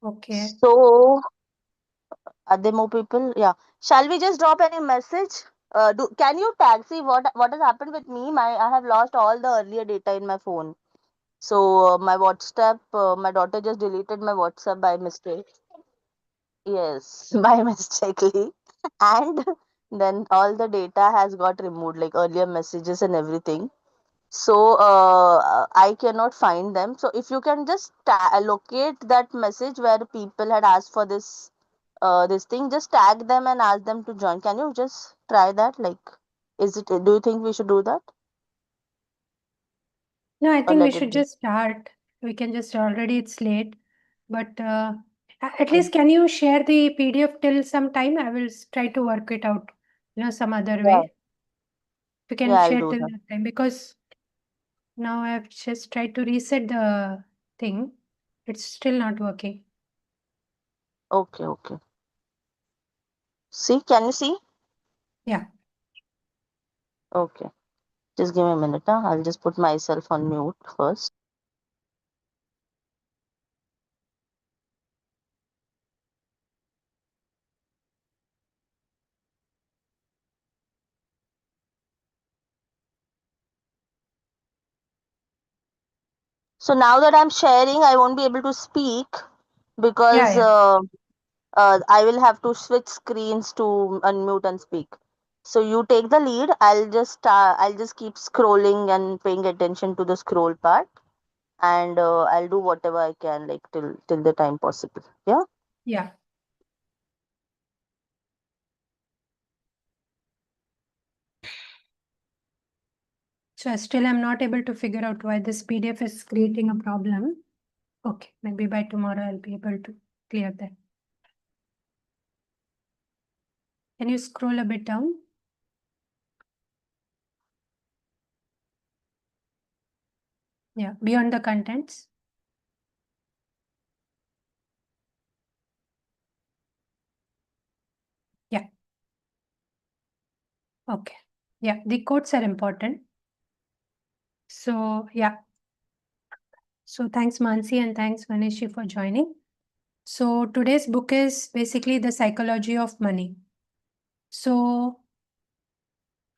Okay. So, are there more people? Yeah. Shall we just drop any message? Can you tag? See what has happened with me? I have lost all the earlier data in my phone. So my WhatsApp, my daughter just deleted my WhatsApp by mistake. Yes, by mistakenly, and then all the data has got removed, like earlier messages and everything. So I cannot find them. So if you can just locate that message where people had asked for this thing, just tag them and ask them to join. Can you just try that? Like, is it? Do you think we should do that No, I or think we let it should be? just start. We can just already it's late, but at Okay. least can you share the PDF till some time? I will try to work it out, some other Yeah, way. We can yeah, I'll share do till that. that time because now I have just tried to reset the thing. It's still not working. Okay, okay. See, can you see? Yeah, Okay. Just give me a minute. I'll just put myself on mute first. So now that I'm sharing, I won't be able to speak yeah, because yeah, I will have to switch screens to unmute and speak. So you take the lead. I'll just keep scrolling and paying attention to the scroll part, and I'll do whatever I can, like till the time possible. Yeah. yeah. So still I'm not able to figure out why this PDF is creating a problem. Okay, maybe by tomorrow I'll be able to clear that. Can you scroll a bit down? Yeah, beyond the contents. Yeah, okay. Yeah, the quotes are important. So, yeah. So, thanks, Mansi, and thanks, Manishi, for joining. So, today's book is basically The Psychology of Money. So,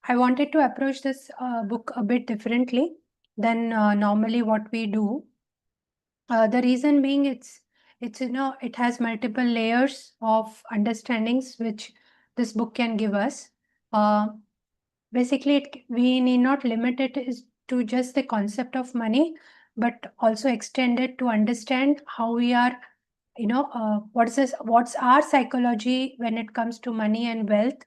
I wanted to approach this book a bit differently than normally what we do. The reason being it's it has multiple layers of understandings which this book can give us. Uh, Basically, we need not limit it to just the concept of money, but also extend it to understand how we are, what's our psychology when it comes to money and wealth,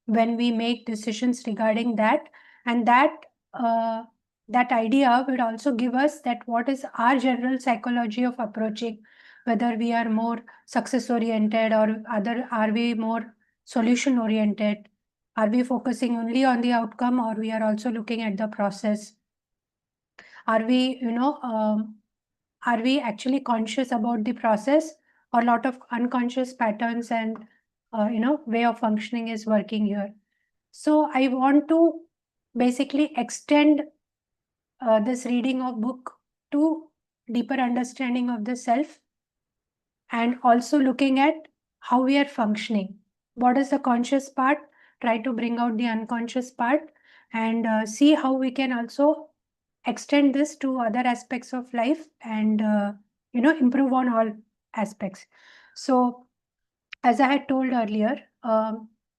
when we make decisions regarding that, and uh, that idea will also give us that what is our general psychology of approaching, whether we are more success oriented or other, are we more solution oriented, are we focusing only on the outcome or we are also looking at the process? Are we, are we actually conscious about the process or a lot of unconscious patterns and, way of functioning is working here? So I want to basically extend this reading of book to deeper understanding of the self and also looking at how we are functioning. What is the conscious part? Try to bring out the unconscious part and see how we can also extend this to other aspects of life and improve on all aspects. So, as I had told earlier,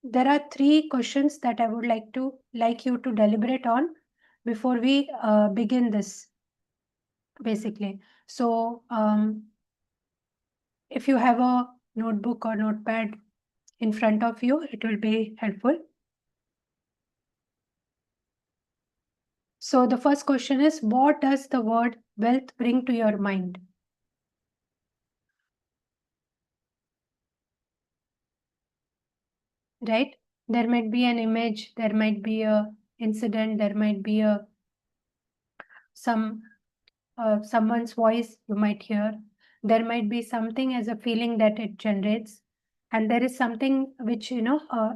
there are three questions that I would like you to deliberate on before we begin this, basically. So, if you have a notebook or notepad in front of you, it will be helpful. So the first question is, what does the word wealth bring to your mind? Right? There might be an image, there might be a incident, there might be a some someone's voice you might hear. There might be something as a feeling that it generates, and there is something which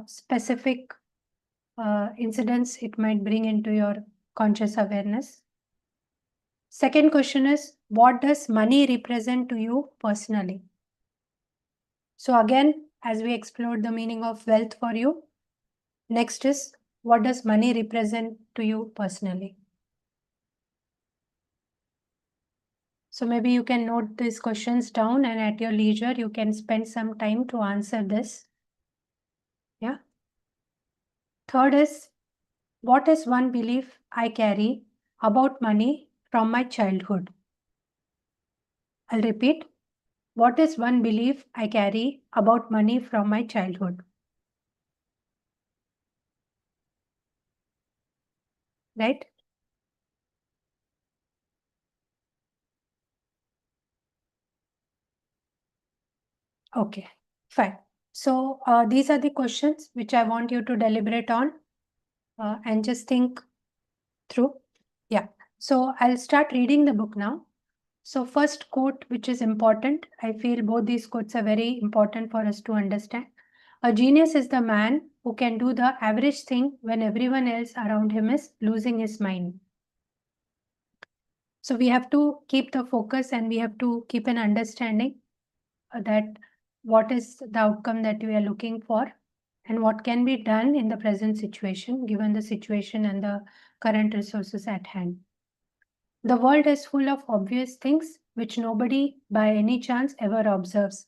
specific incidents it might bring into your conscious awareness. Second question is, what does money represent to you personally? So again, as we explored the meaning of wealth for you, next is, what does money represent to you personally? So maybe you can note these questions down, and at your leisure, you can spend some time to answer this. Yeah. Third is, what is one belief I carry about money from my childhood? I'll repeat. What is one belief I carry about money from my childhood? Right? Okay, fine. So these are the questions which I want you to deliberate on and just think through. Yeah. So I'll start reading the book now. So first quote, which is important, I feel both these quotes are very important for us to understand. A genius is the man who can do the average thing when everyone else around him is losing his mind. So we have to keep the focus and we have to keep an understanding that what is the outcome that we are looking for and what can be done in the present situation given the situation and the current resources at hand. The world is full of obvious things which nobody by any chance ever observes.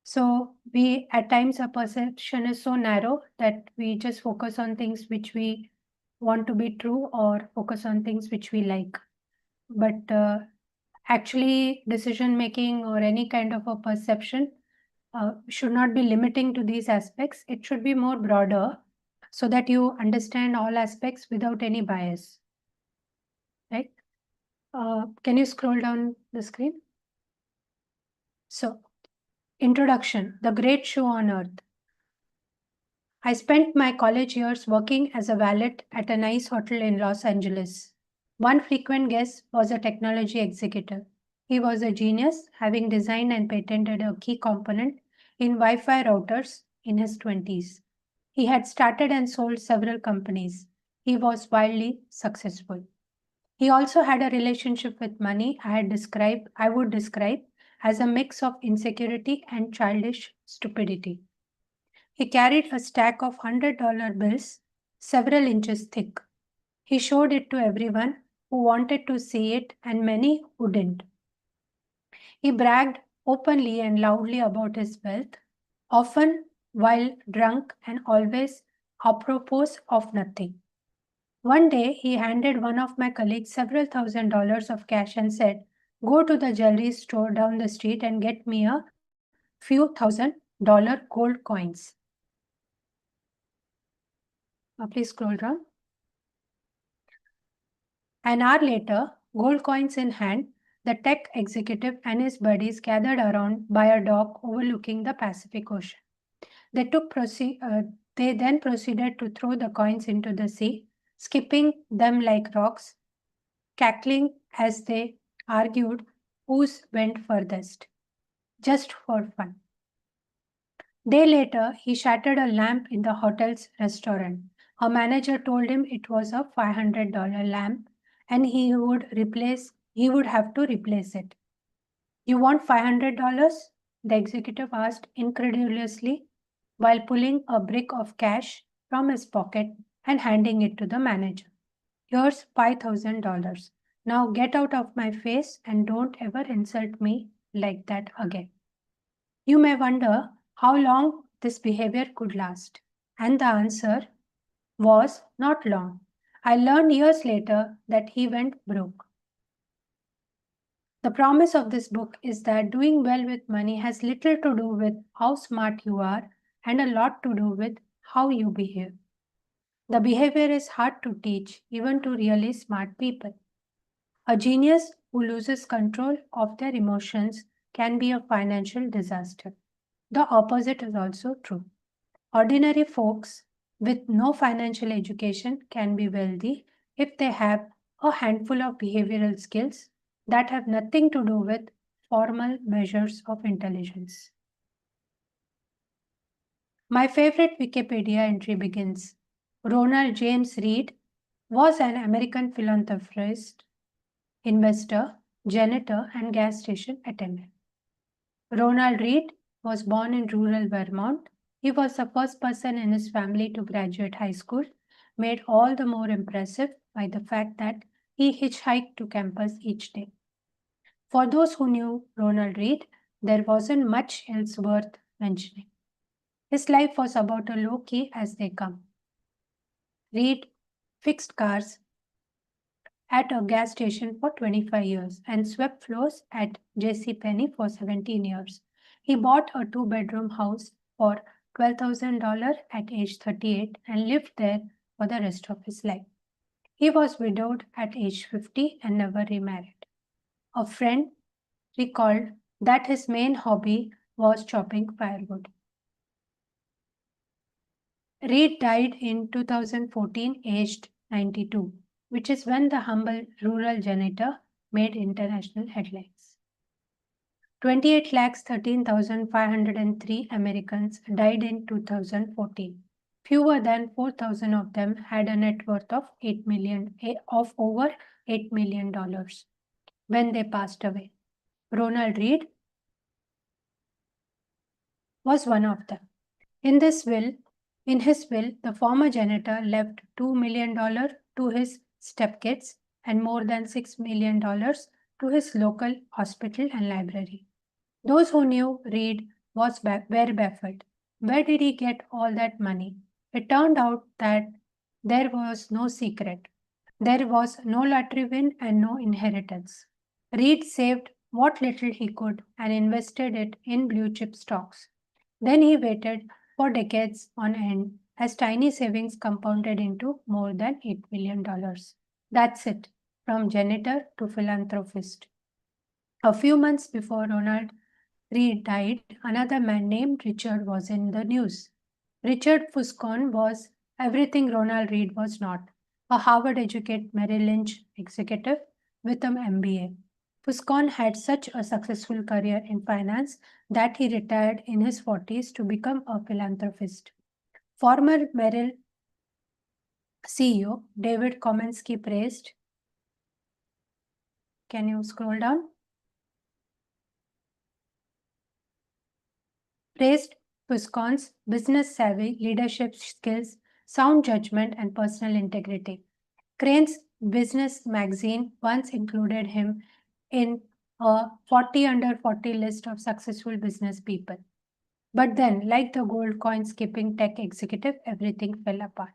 So we at times our perception is so narrow that we just focus on things which we want to be true or focus on things which we like. But actually decision making or any kind of a perception should not be limiting to these aspects. It should be more broader so that you understand all aspects without any bias. Right? Can you scroll down the screen? So, introduction, the great show on earth. I spent my college years working as a valet at a nice hotel in Los Angeles. One frequent guest was a technology executive. He was a genius, having designed and patented a key component in Wi Fi routers in his 20s. He had started and sold several companies. He was wildly successful. He also had a relationship with money I would describe as a mix of insecurity and childish stupidity. He carried a stack of $100 bills several inches thick. He showed it to everyone who wanted to see it and many who didn't. He bragged openly and loudly about his wealth, often while drunk and always apropos of nothing. One day, he handed one of my colleagues several $1,000s of cash and said, "Go to the jewelry store down the street and get me a few $1,000 gold coins." Please scroll down. An hour later, gold coins in hand, the tech executive and his buddies gathered around by a dock overlooking the Pacific Ocean. They then proceeded to throw the coins into the sea, skipping them like rocks, cackling as they argued whose went furthest, just for fun. Day later, he shattered a lamp in the hotel's restaurant. A manager told him it was a $500 lamp and he would have to replace it. "You want $500?" the executive asked incredulously while pulling a brick of cash from his pocket and handing it to the manager. "Here's $5,000. Now get out of my face and don't ever insult me like that again." You may wonder how long this behavior could last. And the answer was not long. I learned years later that he went broke. The promise of this book is that doing well with money has little to do with how smart you are and a lot to do with how you behave. The behavior is hard to teach, even to really smart people. A genius who loses control of their emotions can be a financial disaster. The opposite is also true. Ordinary folks with no financial education can be wealthy if they have a handful of behavioral skills that have nothing to do with formal measures of intelligence. My favorite Wikipedia entry begins. Ronald James Reed was an American philanthropist, investor, janitor, and gas station attendant. Ronald Reed was born in rural Vermont. He was the first person in his family to graduate high school, made all the more impressive by the fact that he hitchhiked to campus each day. For those who knew Ronald Read, there wasn't much else worth mentioning. His life was about as low key as they come. Read fixed cars at a gas station for 25 years and swept floors at JCPenney for 17 years. He bought a two-bedroom house for $12,000 at age 38 and lived there for the rest of his life. He was widowed at age 50 and never remarried. A friend recalled that his main hobby was chopping firewood. Reed died in 2014, aged 92, which is when the humble rural janitor made international headlines. 28,13,503 Americans died in 2014. Fewer than 4,000 of them had a net worth of over $8 million when they passed away. Ronald Read was one of them. In his will, the former janitor left $2 million to his stepkids and more than $6 million to his local hospital and library. Those who knew Reed were baffled. Where did he get all that money? It turned out that there was no secret. There was no lottery win and no inheritance. Reed saved what little he could and invested it in blue chip stocks. Then he waited for decades on end as tiny savings compounded into more than $8 million. That's it, from janitor to philanthropist. A few months before Ronald Reed died, another man named Richard was in the news. Richard Fuscon was everything Ronald Reed was not, a Harvard-educated Merrill Lynch executive with an MBA. Fuscon had such a successful career in finance that he retired in his 40s to become a philanthropist. Former Merrill CEO David Komensky praised. Can you scroll down? Praised Fuscon's business savvy, leadership skills, sound judgment, and personal integrity. Crane's Business magazine once included him in a 40 under 40 list of successful business people. But then, like the gold coin skipping tech executive, everything fell apart.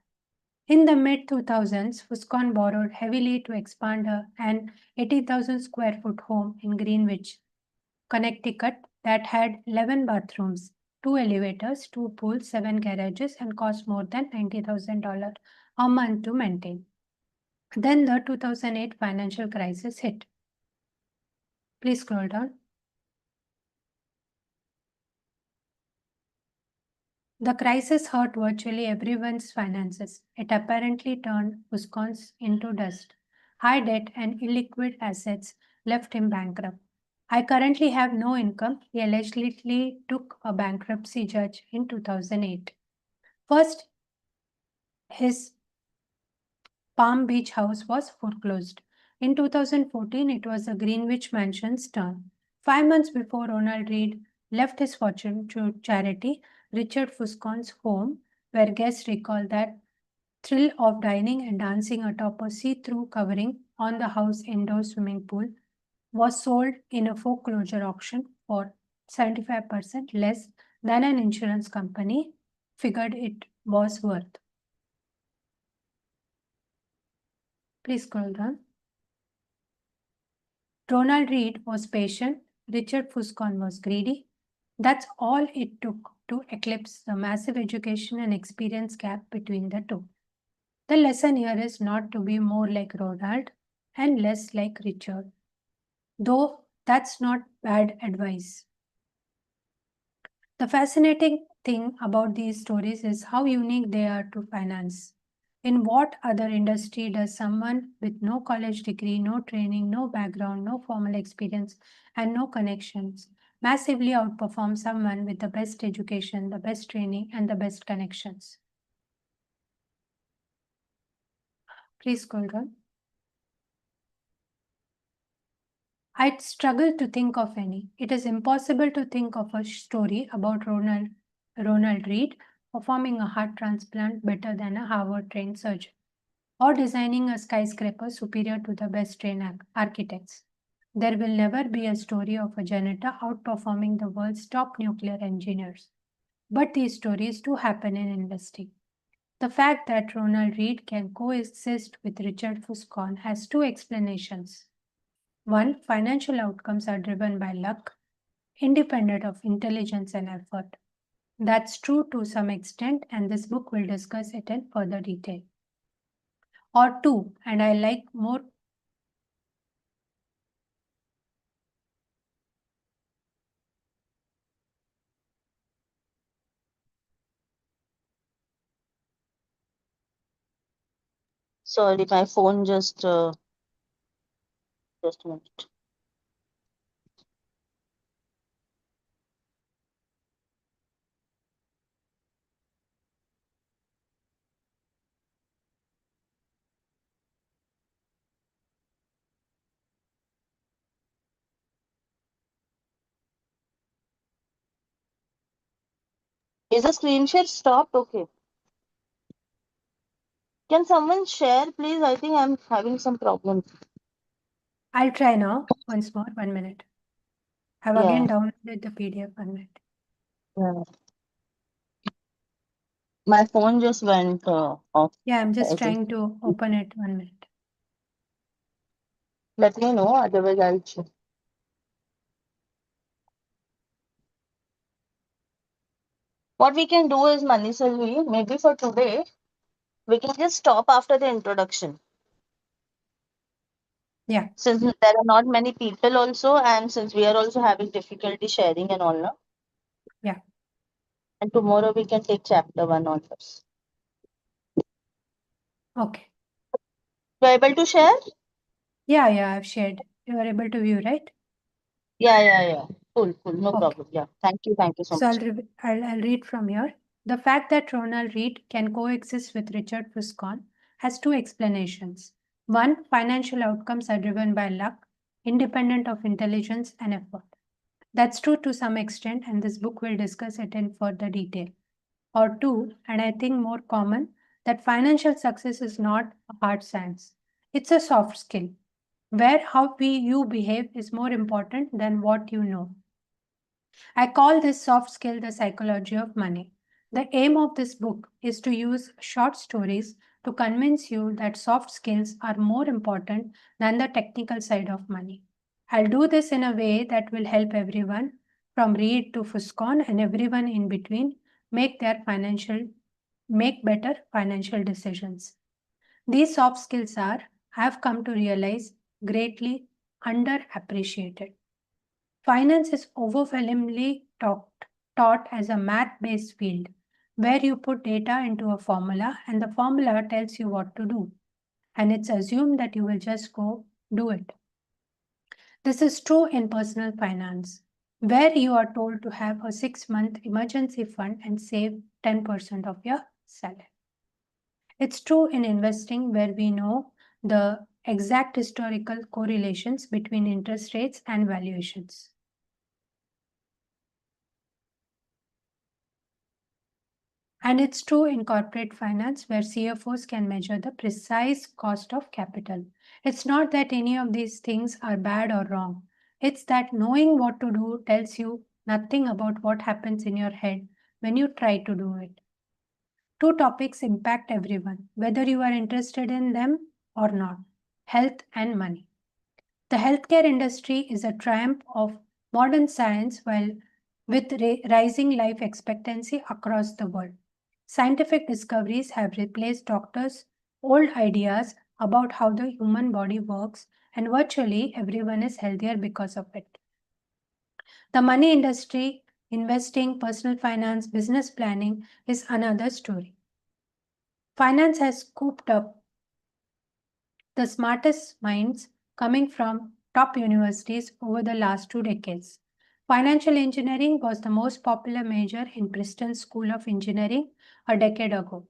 In the mid 2000s, Fuscon borrowed heavily to expand an 80,000 square foot home in Greenwich, Connecticut that had 11 bathrooms, 2 elevators, 2 pools, 7 garages, and cost more than $90,000 a month to maintain. Then the 2008 financial crisis hit. Please scroll down. The crisis hurt virtually everyone's finances. It apparently turned Fuscon's into dust. High debt and illiquid assets left him bankrupt. I currently have no income, he allegedly took a bankruptcy judge in 2008. First, his Palm Beach house was foreclosed. In 2014, it was the Greenwich Mansion's turn. 5 months before Ronald Read left his fortune to charity, Richard Fuscon's home, where guests recall that thrill of dining and dancing atop a see-through covering on the house indoor swimming pool, was sold in a foreclosure auction for 75% less than an insurance company figured it was worth. Please scroll down. Ronald Read was patient, Richard Fuscon was greedy. That's all it took to eclipse the massive education and experience gap between the two. The lesson here is not to be more like Ronald and less like Richard, though that's not bad advice. The fascinating thing about these stories is how unique they are to finance. In what other industry does someone with no college degree, no training, no background, no formal experience, and no connections massively outperform someone with the best education, the best training, and the best connections? Please scroll down. I'd struggle to think of any. It is impossible to think of a story about Ronald Reed performing a heart transplant better than a Harvard trained surgeon, or designing a skyscraper superior to the best trained architects. There will never be a story of a janitor outperforming the world's top nuclear engineers. But these stories do happen in investing. The fact that Ronald Reed can coexist with Richard Fuscon has two explanations. One, financial outcomes are driven by luck, independent of intelligence and effort. That's true to some extent, and this book will discuss it in further detail. Or two, and I like more. Sorry, my phone just a minute. Is the screen share stopped? Okay. Can someone share, please? I think I'm having some problems. I'll try now. Once more, 1 minute. I've Yeah. again downloaded the PDF, 1 minute. Yeah. My phone just went off. Yeah, I'm just as well. trying to open it, 1 minute. Let me know, otherwise I'll check. What we can do is, Manisalvi, maybe for today, we can just stop after the introduction. Yeah. Since there are not many people also, and since we are also having difficulty sharing and all, no? Yeah. And tomorrow we can take chapter 1 onwards. Okay. You are able to share? Yeah, I've shared. You are able to view, right? Yeah. Cool. No Okay. problem. Yeah. Thank you so So much. I'll read from here. The fact that Ronald Reed can coexist with Richard Fuscon has two explanations. One, financial outcomes are driven by luck, independent of intelligence and effort. That's true to some extent, and this book will discuss it in further detail. Or two, and I think more common, that financial success is not a hard science. It's a soft skill, where how you behave is more important than what you know. I call this soft skill the psychology of money. The aim of this book is to use short stories to convince you that soft skills are more important than the technical side of money. I'll do this in a way that will help everyone from Reed to Fuscon and everyone in between make better financial decisions. These soft skills are, I have come to realize, greatly underappreciated. Finance is overwhelmingly taught as a math based field where you put data into a formula and the formula tells you what to do. And it's assumed that you will just go do it. This is true in personal finance, where you are told to have a 6-month emergency fund and save 10% of your salary. It's true in investing, where we know the exact historical correlations between interest rates and valuations. And it's true in corporate finance, where CFOs can measure the precise cost of capital. It's not that any of these things are bad or wrong. It's that knowing what to do tells you nothing about what happens in your head when you try to do it. Two topics impact everyone, whether you are interested in them or not: health and money. The healthcare industry is a triumph of modern science while with rising life expectancy across the world. Scientific discoveries have replaced doctors' old ideas about how the human body works, and virtually everyone is healthier because of it. The money industry, investing, personal finance, business planning is another story. Finance has scooped up the smartest minds coming from top universities over the last 2 decades. Financial engineering was the most popular major in Princeton School of Engineering a decade ago.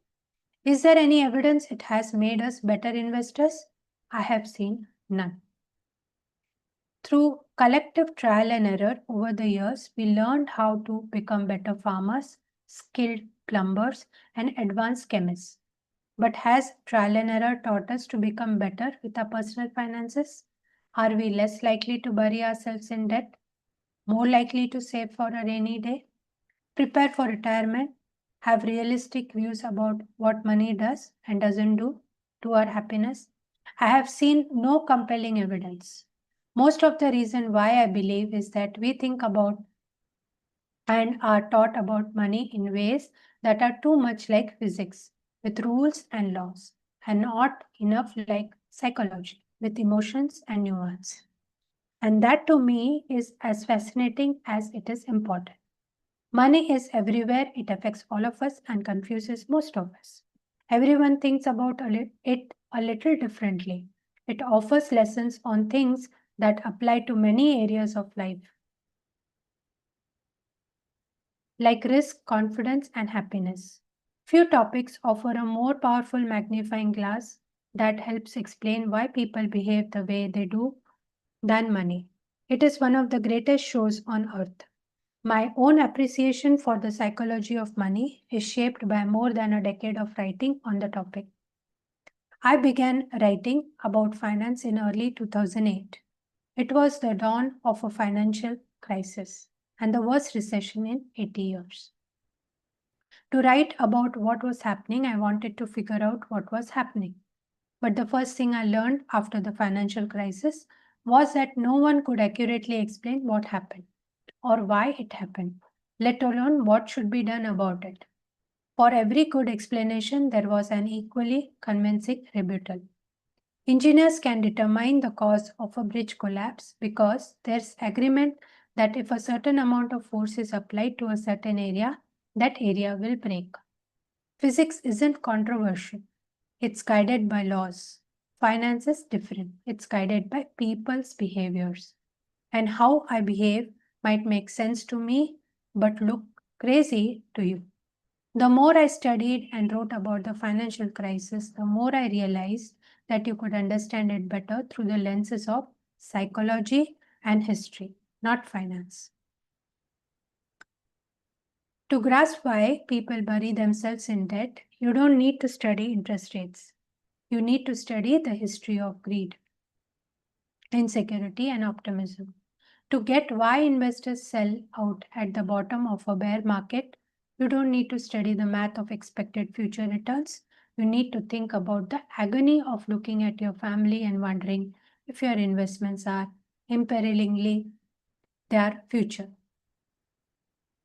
Is there any evidence it has made us better investors? I have seen none. Through collective trial and error over the years, we learned how to become better farmers, skilled plumbers, and advanced chemists. But has trial and error taught us to become better with our personal finances? Are we less likely to bury ourselves in debt? More likely to save for a rainy day? Prepare for retirement? Have realistic views about what money does and doesn't do to our happiness? I have seen no compelling evidence. Most of the reason why I believe is that we think about and are taught about money in ways that are too much like physics, with rules and laws, and not enough like psychology, with emotions and nuance. And that to me is as fascinating as it is important. Money is everywhere, it affects all of us and confuses most of us. Everyone thinks about it a little differently. It offers lessons on things that apply to many areas of life, like risk, confidence, and happiness. Few topics offer a more powerful magnifying glass that helps explain why people behave the way they do than money. It is one of the greatest shows on earth. My own appreciation for the psychology of money is shaped by more than a decade of writing on the topic. I began writing about finance in early 2008. It was the dawn of a financial crisis and the worst recession in 80 years. To write about what was happening, I wanted to figure out what was happening. But the first thing I learned after the financial crisis was that no one could accurately explain what happened or why it happened, let alone what should be done about it. For every good explanation, there was an equally convincing rebuttal. Engineers can determine the cause of a bridge collapse because there's agreement that if a certain amount of force is applied to a certain area, that area will break. Physics isn't controversial, it's guided by laws. Finance is different, it's guided by people's behaviors. And how I behave might make sense to me, but look crazy to you. The more I studied and wrote about the financial crisis, the more I realized that you could understand it better through the lenses of psychology and history, not finance. To grasp why people bury themselves in debt, you don't need to study interest rates. You need to study the history of greed, insecurity, and optimism. To get why investors sell out at the bottom of a bear market, you don't need to study the math of expected future returns. You need to think about the agony of looking at your family and wondering if your investments are imperilingly their future.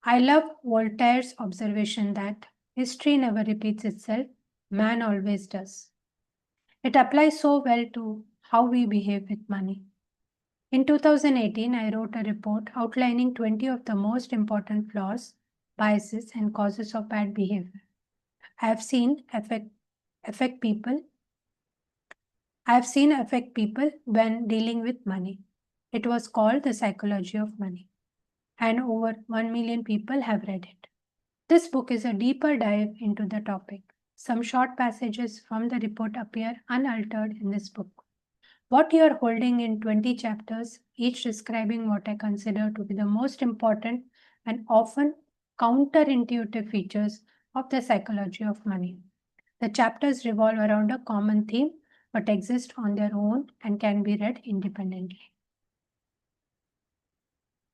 I love Voltaire's observation that history never repeats itself, man always does. It applies so well to how we behave with money. In 2018, I wrote a report outlining 20 of the most important flaws, biases, and causes of bad behavior I have seen affect people. I have seen affect people when dealing with money. It was called The Psychology of Money, and over 1 million people have read it. This book is a deeper dive into the topic. Some short passages from the report appear unaltered in this book. What you are holding in 20 chapters, each describing what I consider to be the most important and often counterintuitive features of the psychology of money. The chapters revolve around a common theme but exist on their own and can be read independently.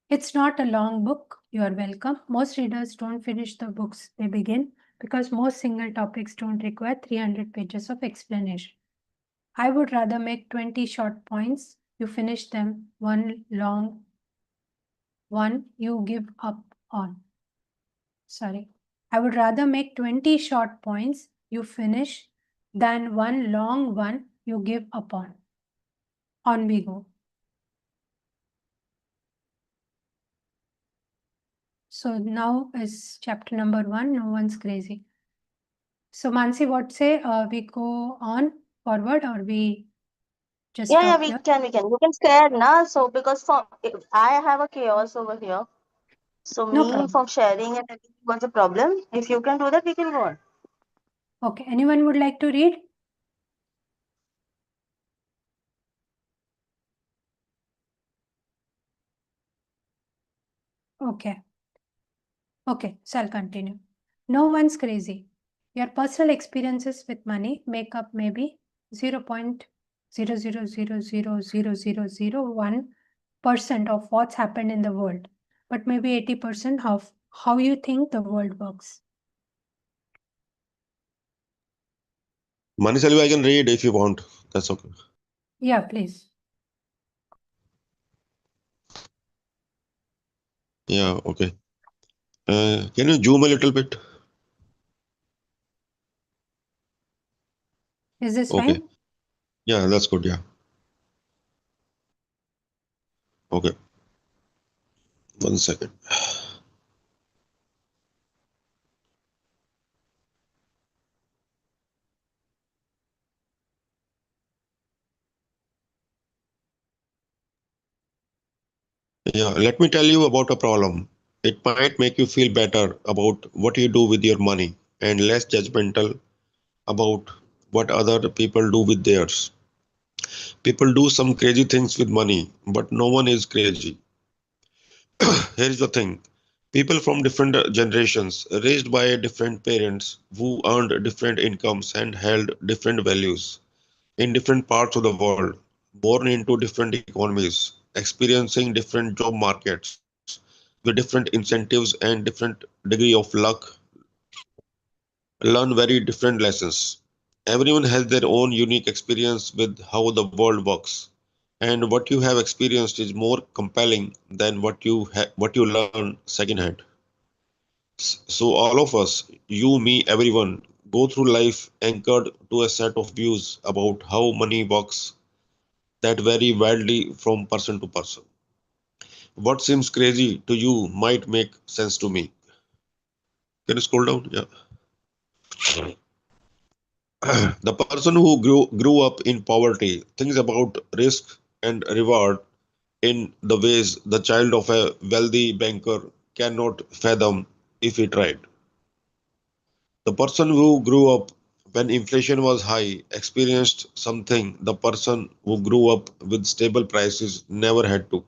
It's not a long book, you are welcome. Most readers don't finish the books they begin because most single topics don't require 300 pages of explanation. I would rather make 20 short points, you finish them, one long one you give up on. I would rather make 20 short points you finish than one long one you give up on. On we go. So now is chapter number 1, No One's Crazy. So Mansi, what say? We go on forward or we just Yeah, stop we here? can, we can. You can share, na? So because I have a chaos over here. So No me problem. from sharing and everything was a problem. If you can do that, we can go on. Okay, anyone would like to read? Okay. Okay, so I'll continue. No one's crazy. Your personal experiences with money make up maybe 0.000000001% of what's happened in the world, but maybe 80% of how you think the world works. Mani Selvi, I can read if you want. That's okay. Yeah, please. Yeah, okay. Can you zoom a little bit? Is this Okay. fine? Yeah, that's good. Yeah. Okay. 1 second. Yeah, let me tell you about a problem. It might make you feel better about what you do with your money and less judgmental about what other people do with theirs. People do some crazy things with money, but no one is crazy. Here is the thing. People from different generations, raised by different parents who earned different incomes and held different values in different parts of the world, born into different economies, experiencing different job markets with different incentives and different degree of luck, learn very different lessons. Everyone has their own unique experience with how the world works. And what you have experienced is more compelling than what you learn secondhand. So all of us, you, me, everyone, go through life anchored to a set of views about how money works that vary wildly from person to person. What seems crazy to you might make sense to me. Can you scroll down? Yeah. The person who grew up in poverty thinks about risk and reward in the ways the child of a wealthy banker cannot fathom if he tried. The person who grew up when inflation was high experienced something the person who grew up with stable prices never had to.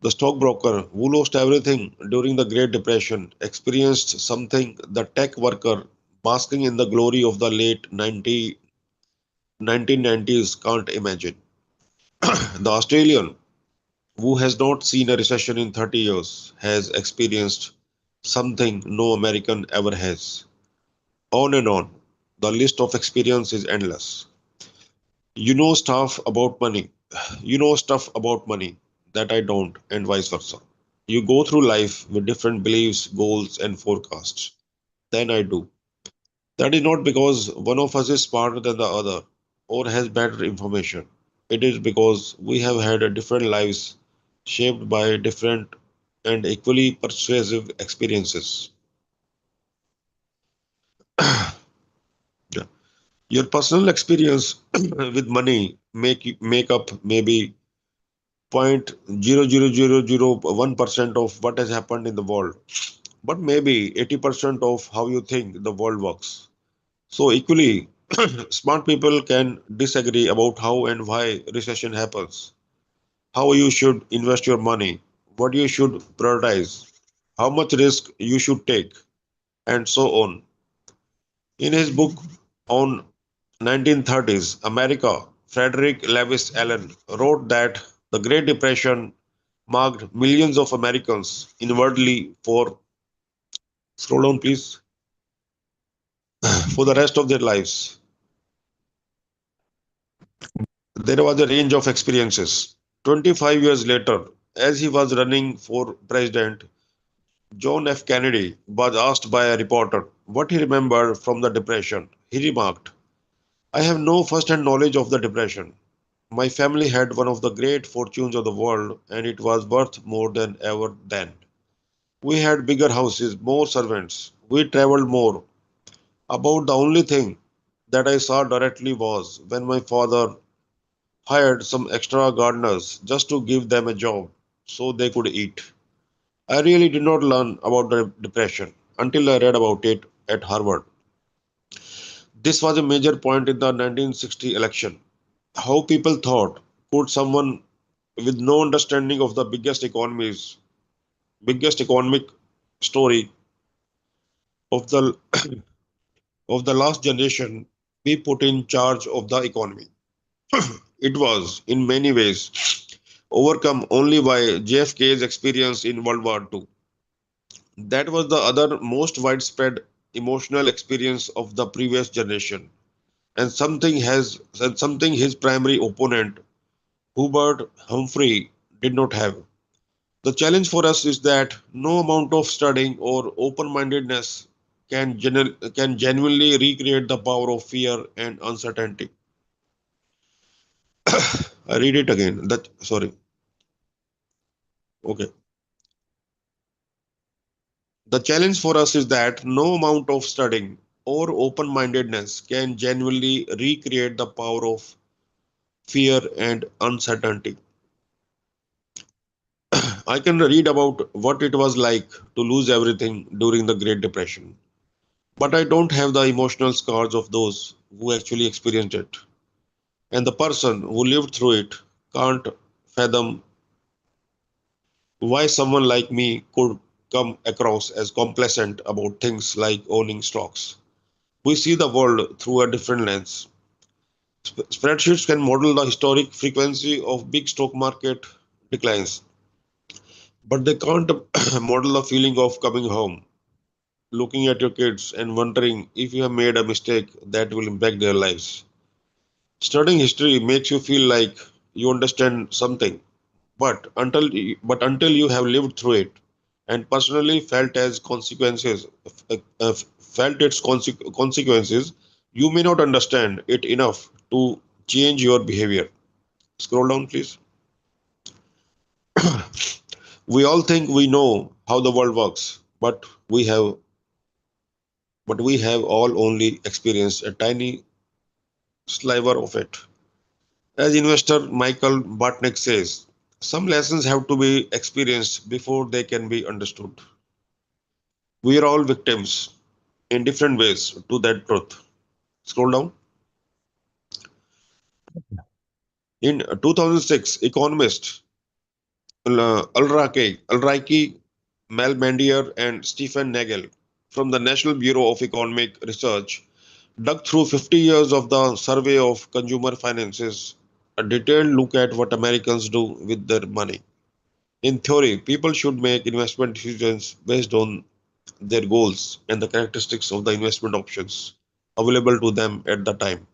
The stockbroker who lost everything during the Great Depression experienced something the tech worker basking in the glory of the late 1990s can't imagine. The Australian who has not seen a recession in 30 years has experienced something no American ever has. On and on. The list of experience is endless. You know stuff about money. You know stuff about money that I don't, and vice versa. You go through life with different beliefs, goals, and forecasts than I do. That is not because one of us is smarter than the other or has better information. It is because we have had different lives shaped by different and equally persuasive experiences. Yeah. Your personal experience with money make up maybe 0.00001% of what has happened in the world, but maybe 80% of how you think the world works. So equally, smart people can disagree about how and why recession happens, how you should invest your money, what you should prioritize, how much risk you should take, and so on. In his book on 1930s America, Frederick Lewis Allen wrote that the Great Depression marked millions of Americans inwardly for, scroll down please, for the rest of their lives. There was a range of experiences. 25 years later, as he was running for president, John F. Kennedy was asked by a reporter what he remembered from the Depression. He remarked, I have no first-hand knowledge of the Depression. My family had one of the great fortunes of the world, and it was worth more than ever then. We had bigger houses, more servants. We traveled more. About the only thing that I saw directly was when my father hired some extra gardeners just to give them a job so they could eat. I really did not learn about the Depression until I read about it at Harvard. This was a major point in the 1960 election. How people thought, could someone with no understanding of the biggest economies biggest economic story of the of the last generation we put in charge of the economy. It was, in many ways, overcome only by JFK's experience in World War II. That was the other most widespread emotional experience of the previous generation, and something his primary opponent, Hubert Humphrey, did not have. The challenge for us is that no amount of studying or open-mindedness can genuinely recreate the power of fear and uncertainty. I read it again. That sorry. Okay. The challenge for us is that no amount of studying or open-mindedness can genuinely recreate the power of fear and uncertainty. I can read about what it was like to lose everything during the Great Depression, but I don't have the emotional scars of those who actually experienced it. And the person who lived through it can't fathom why someone like me could come across as complacent about things like owning stocks. We see the world through a different lens. Spreadsheets can model the historic frequency of big stock market declines, but they can't model the feeling of coming home, looking at your kids and wondering if you have made a mistake that will impact their lives. Studying history makes you feel like you understand something, but until you have lived through it and personally felt its consequences, you may not understand it enough to change your behavior. Scroll down, please. We all think we know how the world works, but we have all only experienced a tiny sliver of it. As investor Michael Bartnick says, some lessons have to be experienced before they can be understood. We are all victims in different ways to that truth. Scroll down. In 2006, economists Ulrike Malmendier and Stephen Nagel from the National Bureau of Economic Research dug through 50 years of the survey of consumer finances, a detailed look at what Americans do with their money. In theory, people should make investment decisions based on their goals and the characteristics of the investment options available to them at the time.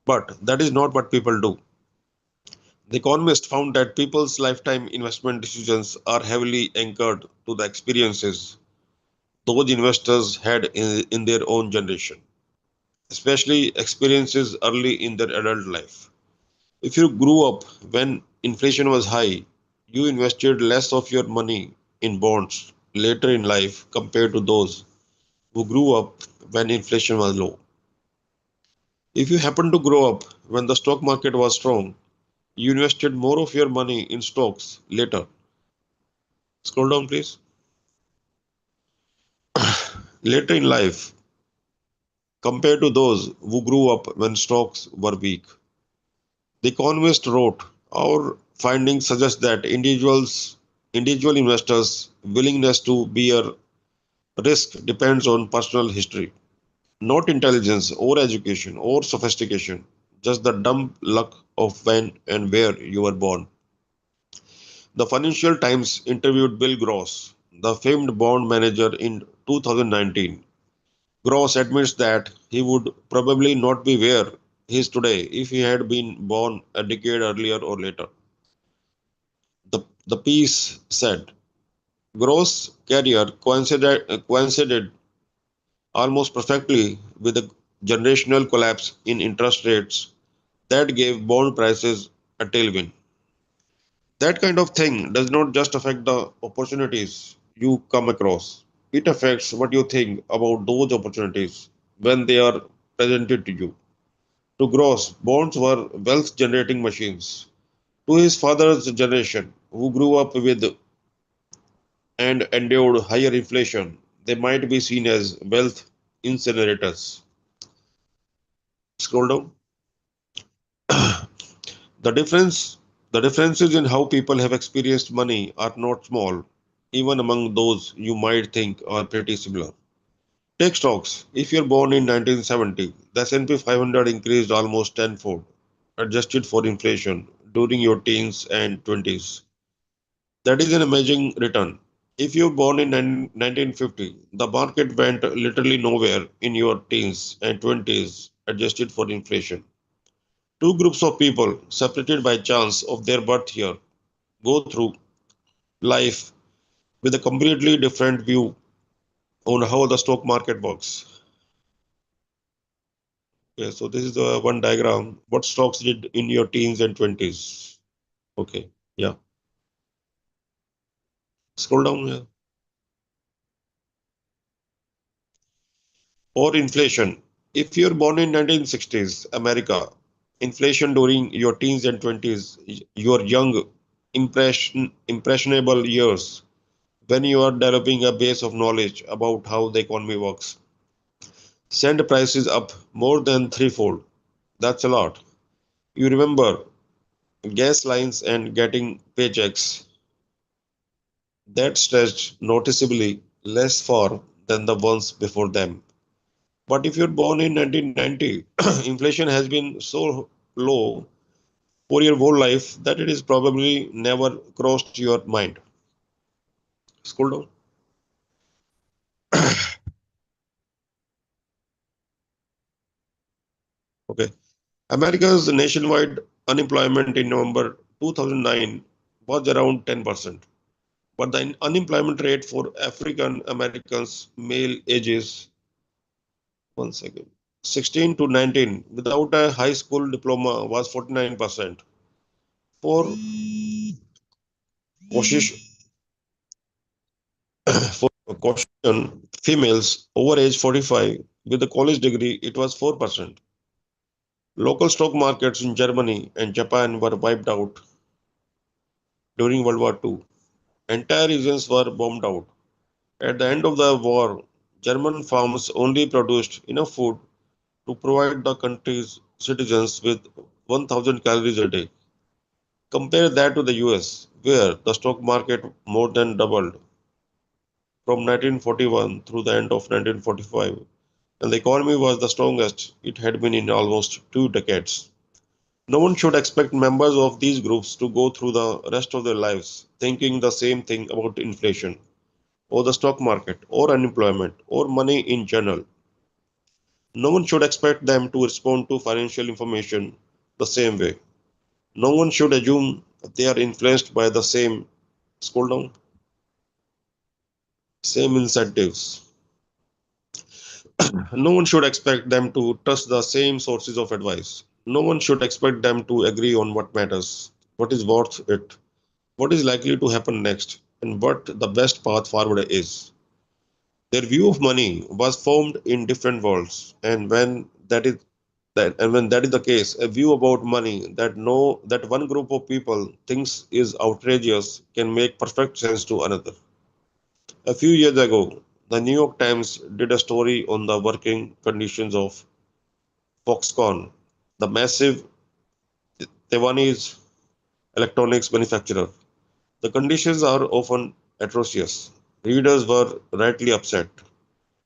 But that is not what people do. The Economist found that people's lifetime investment decisions are heavily anchored to the experiences those investors had in their own generation, especially experiences early in their adult life. If you grew up when inflation was high, you invested less of your money in bonds later in life compared to those who grew up when inflation was low. If you happen to grow up when the stock market was strong, you invested more of your money in stocks later. Scroll down, please. Later in life, compared to those who grew up when stocks were weak. The Economist wrote, our findings suggest that individual investors' willingness to bear risk depends on personal history, not intelligence or education or sophistication, just the dumb luck of when and where you were born. The Financial Times interviewed Bill Gross, the famed bond manager, in 2019. Gross admits that he would probably not be where he is today if he had been born a decade earlier or later. The piece said Gross' career coincided almost perfectly with the generational collapse in interest rates that gave bond prices a tailwind. That kind of thing does not just affect the opportunities you come across, it affects what you think about those opportunities when they are presented to you. To Gross, bonds were wealth generating machines. To his father's generation, who grew up with and endured higher inflation, they might be seen as wealth incinerators. Scroll down. The difference the differences in how people have experienced money are not small. even among those you might think are pretty similar. Take stocks. If you're born in 1970, the S&P 500 increased almost tenfold, adjusted for inflation, during your teens and 20s. That is an amazing return. If you're born in 1950, the market went literally nowhere in your teens and 20s, adjusted for inflation. Two groups of people, separated by chance of their birth here, go through life with a completely different view on how the stock market works. Okay, so this is the one diagram. What stocks did in your teens and 20s? Okay, yeah. Scroll down here. Or inflation. If you're born in 1960s America, inflation during your teens and 20s, your young, impressionable years, when you are developing a base of knowledge about how the economy works, send prices up more than threefold. That's a lot. You remember gas lines and getting paychecks that stretched noticeably less far than the ones before them. But if you're born in 1990, inflation has been so low for your whole life that it is probably never crossed your mind. Scroll down. Okay. America's nationwide unemployment in November 2009 was around 10%. But the unemployment rate for African Americans male ages, one second, 16 to 19 without a high school diploma was 49%. For Caucasian, for Caucasian females over age 45 with a college degree, it was 4%. Local stock markets in Germany and Japan were wiped out during World War II. Entire regions were bombed out. At the end of the war, German farms only produced enough food to provide the country's citizens with 1,000 calories a day. Compare that to the US, where the stock market more than doubled from 1941 through the end of 1945, and the economy was the strongest it had been in almost 2 decades. No one should expect members of these groups to go through the rest of their lives thinking the same thing about inflation, or the stock market, or unemployment, or money in general. No one should expect them to respond to financial information the same way. No one should assume they are influenced by the same, scroll down, same incentives. No one should expect them to trust the same sources of advice. No one should expect them to agree on what matters, what is worth it, what is likely to happen next, and what the best path forward is. Their view of money was formed in different worlds, and when that is the case, a view about money that one group of people thinks is outrageous can make perfect sense to another. A few years ago, the New York Times did a story on the working conditions of Foxconn, the massive Taiwanese electronics manufacturer. The conditions are often atrocious. Readers were rightly upset.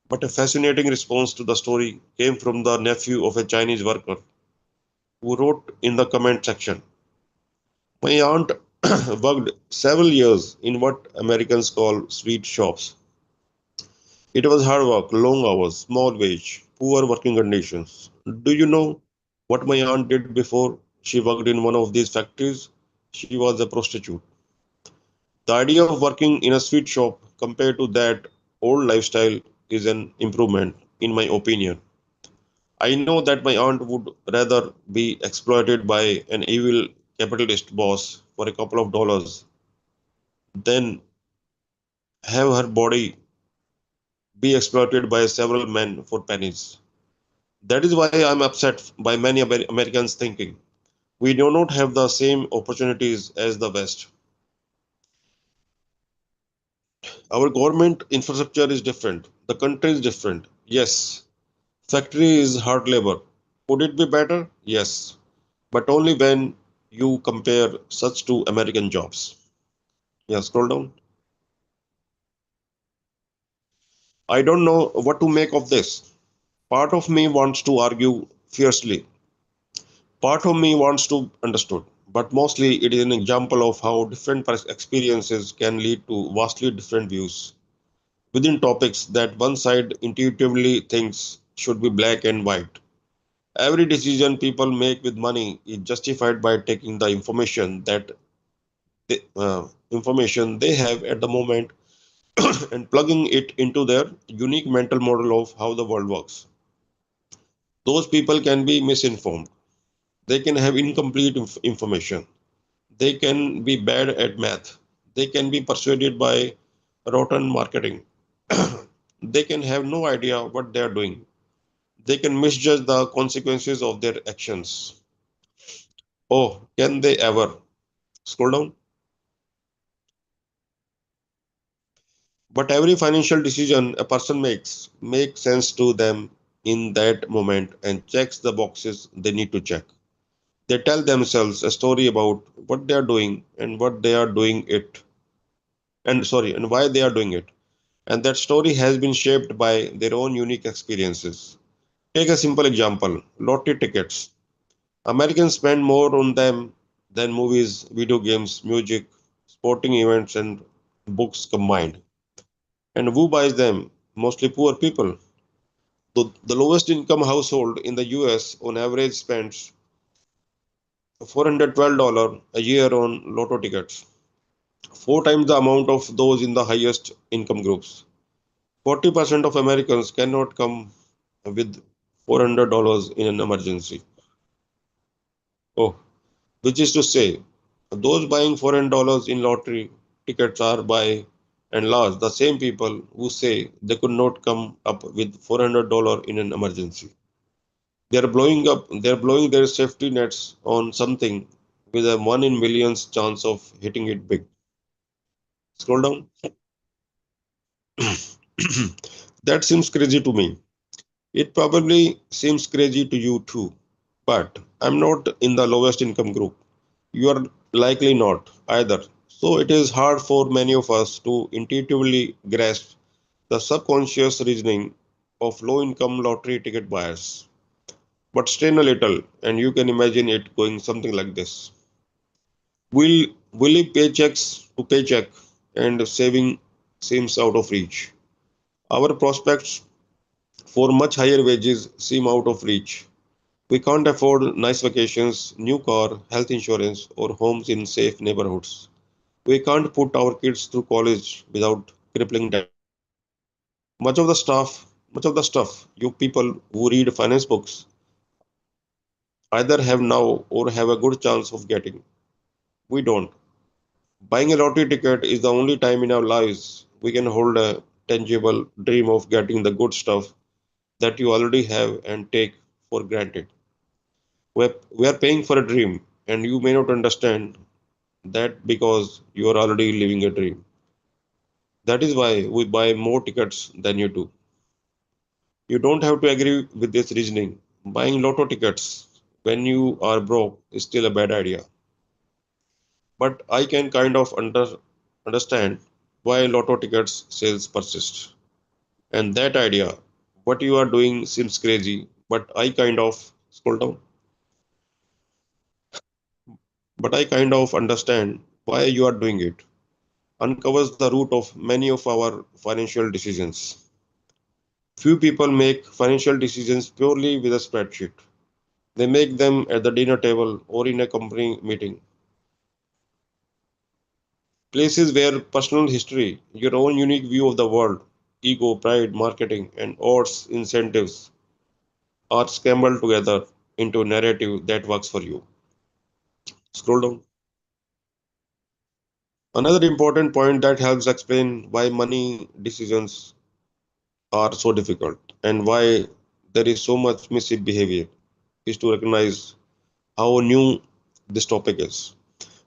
But a fascinating response to the story came from the nephew of a Chinese worker who wrote in the comment section. My aunt worked several years in what Americans call sweet shops. It was hard work, long hours, small wage, poor working conditions. Do you know what my aunt did before she worked in one of these factories? She was a prostitute. The idea of working in a sweet shop compared to that old lifestyle is an improvement, in my opinion. I know that my aunt would rather be exploited by an evil capitalist boss for a couple of dollars than have her body be exploited by several men for pennies. That is why I'm upset by many Americans thinking we do not have the same opportunities as the West. Our government infrastructure is different. The country is different. Yes, factory is hard labor. Would it be better? Yes, but only when you compare such to American jobs. Yeah, scroll down. I don't know what to make of this. Part of me wants to argue fiercely. Part of me wants to understood. But mostly it is an example of how different experiences can lead to vastly different views within topics that one side intuitively thinks should be black and white. Every decision people make with money is justified by taking the information they have at the moment and plugging it into their unique mental model of how the world works. Those people can be misinformed. They can have incomplete information. They can be bad at math. They can be persuaded by rotten marketing. They can have no idea what they are doing. They can misjudge the consequences of their actions. Oh, can they ever? Scroll down. But every financial decision a person makes sense to them in that moment and checks the boxes they need to check. They tell themselves a story about what they are doing and what they are doing it and why they are doing it. And that story has been shaped by their own unique experiences. Take a simple example, lottery tickets. Americans spend more on them than movies, video games, music, sporting events, and books combined. And who buys them? Mostly poor people. The lowest income household in the US on average spends $412 a year on lotto tickets, four times the amount of those in the highest income groups. 40% of Americans cannot come with $400 in an emergency. Oh, which is to say, those buying $400 in lottery tickets are by and large the same people who say they could not come up with $400 in an emergency. They're blowing their safety nets on something with a 1 in millions chance of hitting it big. Scroll down. That seems crazy to me. It probably seems crazy to you too. But I'm not in the lowest income group. You are likely not either. So it is hard for many of us to intuitively grasp the subconscious reasoning of low income lottery ticket buyers. But strain a little and you can imagine it going something like this. We live paychecks to paycheck and saving seems out of reach. Our prospects for much higher wages seem out of reach. We can't afford nice vacations, new car, health insurance, or homes in safe neighborhoods. We can't put our kids through college without crippling debt. Much of the stuff you people who read finance books either have now or have a good chance of getting. We don't. Buying a lottery ticket is the only time in our lives we can hold a tangible dream of getting the good stuff that you already have and take for granted. We are paying for a dream, and you may not understand that because you are already living a dream. That is why we buy more tickets than you do. You don't have to agree with this reasoning. Buying lotto tickets when you are broke is still a bad idea. But I can kind of understand why lotto tickets sales persist. And that idea, what you are doing seems crazy, but I kind of scroll down. But I kind of understand why you are doing it. Uncovers the root of many of our financial decisions. Few people make financial decisions purely with a spreadsheet. They make them at the dinner table or in a company meeting. Places where personal history, your own unique view of the world, ego, pride, marketing, and odds incentives are scrambled together into a narrative that works for you. Scroll down. Another important point that helps explain why money decisions are so difficult and why there is so much misbehavior is to recognize how new this topic is.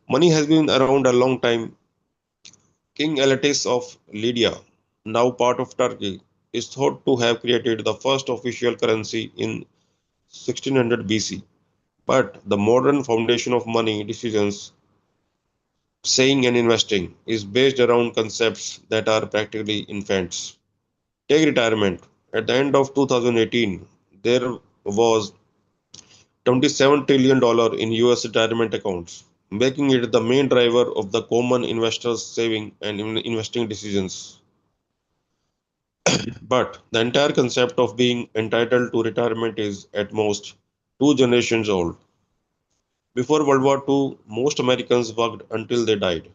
Money has been around a long time. King Elatus of Lydia, now part of Turkey, is thought to have created the first official currency in 1600 BC. But the modern foundation of money decisions, saying and investing, is based around concepts that are practically infants. Take retirement. At the end of 2018, there was $27 trillion in US retirement accounts, making it the main driver of the common investor's saving and investing decisions. But the entire concept of being entitled to retirement is at most two generations old. Before World War II, most Americans worked until they died.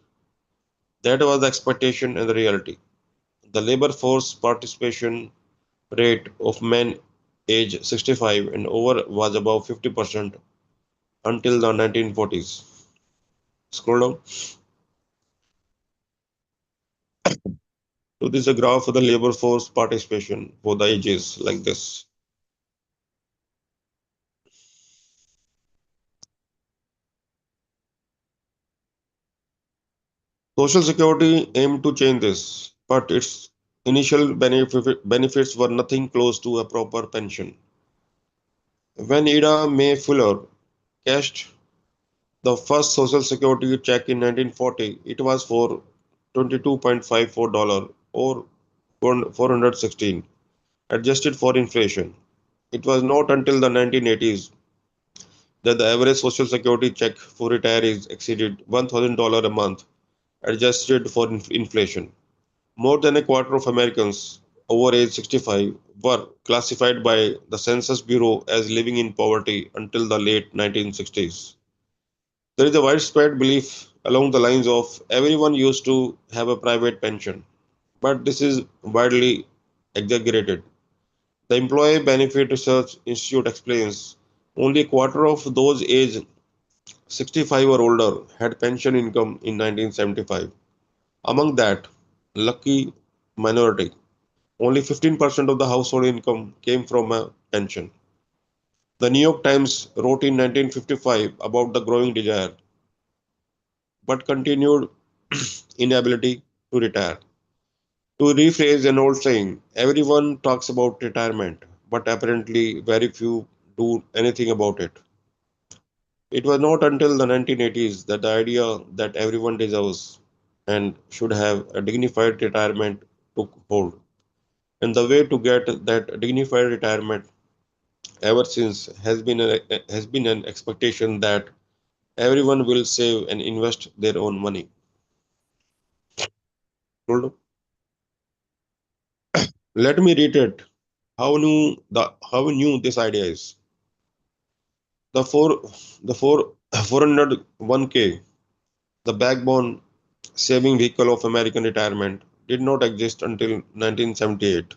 That was the expectation and the reality. The labor force participation rate of men aged 65 and over was above 50% until the 1940s. Scroll down. So this is a graph for the labor force participation for the ages like this. Social Security aimed to change this, but its initial benefits were nothing close to a proper pension. When Ida May Fuller cashed the first Social Security check in 1940, it was for $22.54 or 416, adjusted for inflation. It was not until the 1980s that the average Social Security check for retirees exceeded $1,000 a month, adjusted for inflation. More than a quarter of Americans over age 65 were classified by the Census Bureau as living in poverty until the late 1960s. There is a widespread belief along the lines of everyone used to have a private pension, but this is widely exaggerated. The Employee Benefit Research Institute explains only a quarter of those aged 65 or older had pension income in 1975. Among that lucky minority, only 15% of the household income came from a pension. The New York Times wrote in 1955 about the growing desire, but continued inability to retire. To rephrase an old saying, everyone talks about retirement, but apparently very few do anything about it. It was not until the 1980s that the idea that everyone deserves and should have a dignified retirement took hold. And the way to get that dignified retirement ever since has been an expectation that everyone will save and invest their own money. Let me reiterate how new this idea is. The four the four 401k, the backbone saving vehicle of American retirement, did not exist until 1978.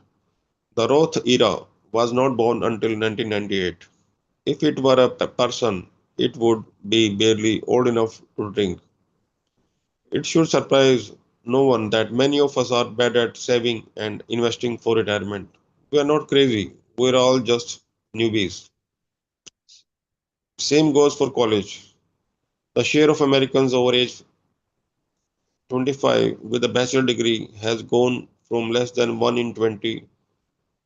The Roth era was not born until 1998. If it were a person, it would be barely old enough to drink. It should surprise no one that many of us are bad at saving and investing for retirement. We are not crazy, we're all just newbies. Same goes for college. The share of Americans over age 25 with a bachelor degree has gone from less than 1 in 20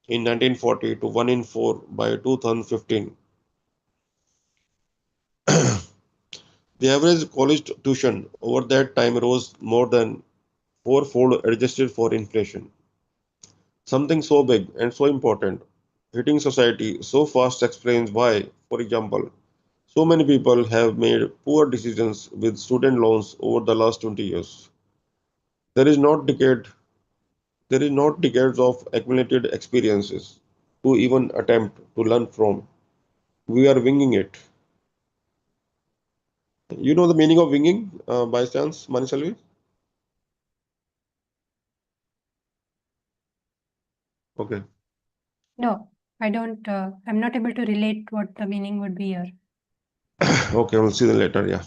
in 1940 to 1 in 4 by 2015. The average college tuition over that time rose more than fourfold adjusted for inflation. Something so big and so important hitting society so fast explains why, for example, so many people have made poor decisions with student loans over the last 20 years. There is not decade there is not decades of accumulated experiences to even attempt to learn from. We are winging it. You know the meaning of winging by chance, Manisalvi? Okay. No, I don't, I'm not able to relate what the meaning would be here. Okay, we'll see that later. Yeah.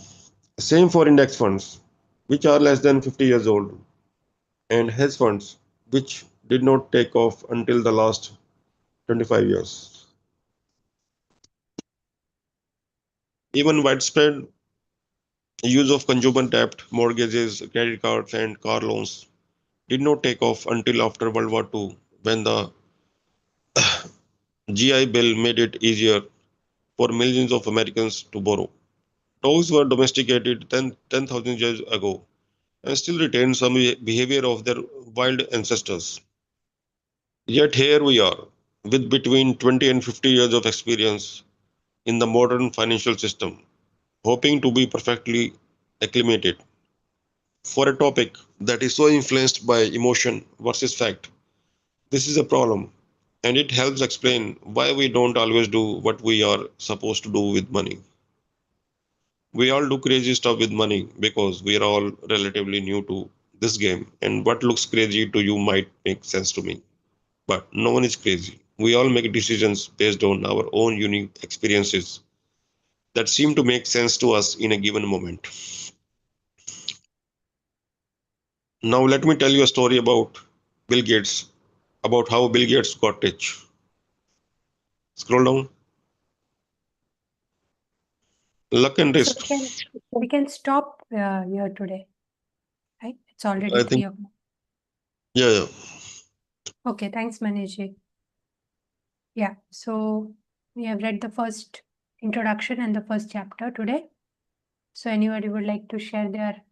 Same for index funds, which are less than 50 years old, and hedge funds, which did not take off until the last 25 years. Even widespread use of consumer debt, mortgages, credit cards, and car loans did not take off until after World War II, when the GI Bill made it easier for millions of Americans to borrow. Dogs were domesticated 10,000 years ago and still retain some behavior of their wild ancestors. Yet here we are, with between 20 and 50 years of experience in the modern financial system, hoping to be perfectly acclimated for a topic that is so influenced by emotion versus fact. This is a problem, and it helps explain why we don't always do what we are supposed to do with money. We all do crazy stuff with money because we are all relatively new to this game, and what looks crazy to you might make sense to me. But no one is crazy. We all make decisions based on our own unique experiences that seem to make sense to us in a given moment. Now, let me tell you a story about Bill Gates, about how Bill Gates got rich. Scroll down. Luck and So risk. we can stop here today, right? It's already I 3 think, o'clock. yeah. Okay, thanks, Manishji. Yeah, so we have read the first introduction and the first chapter today. So anybody would like to share their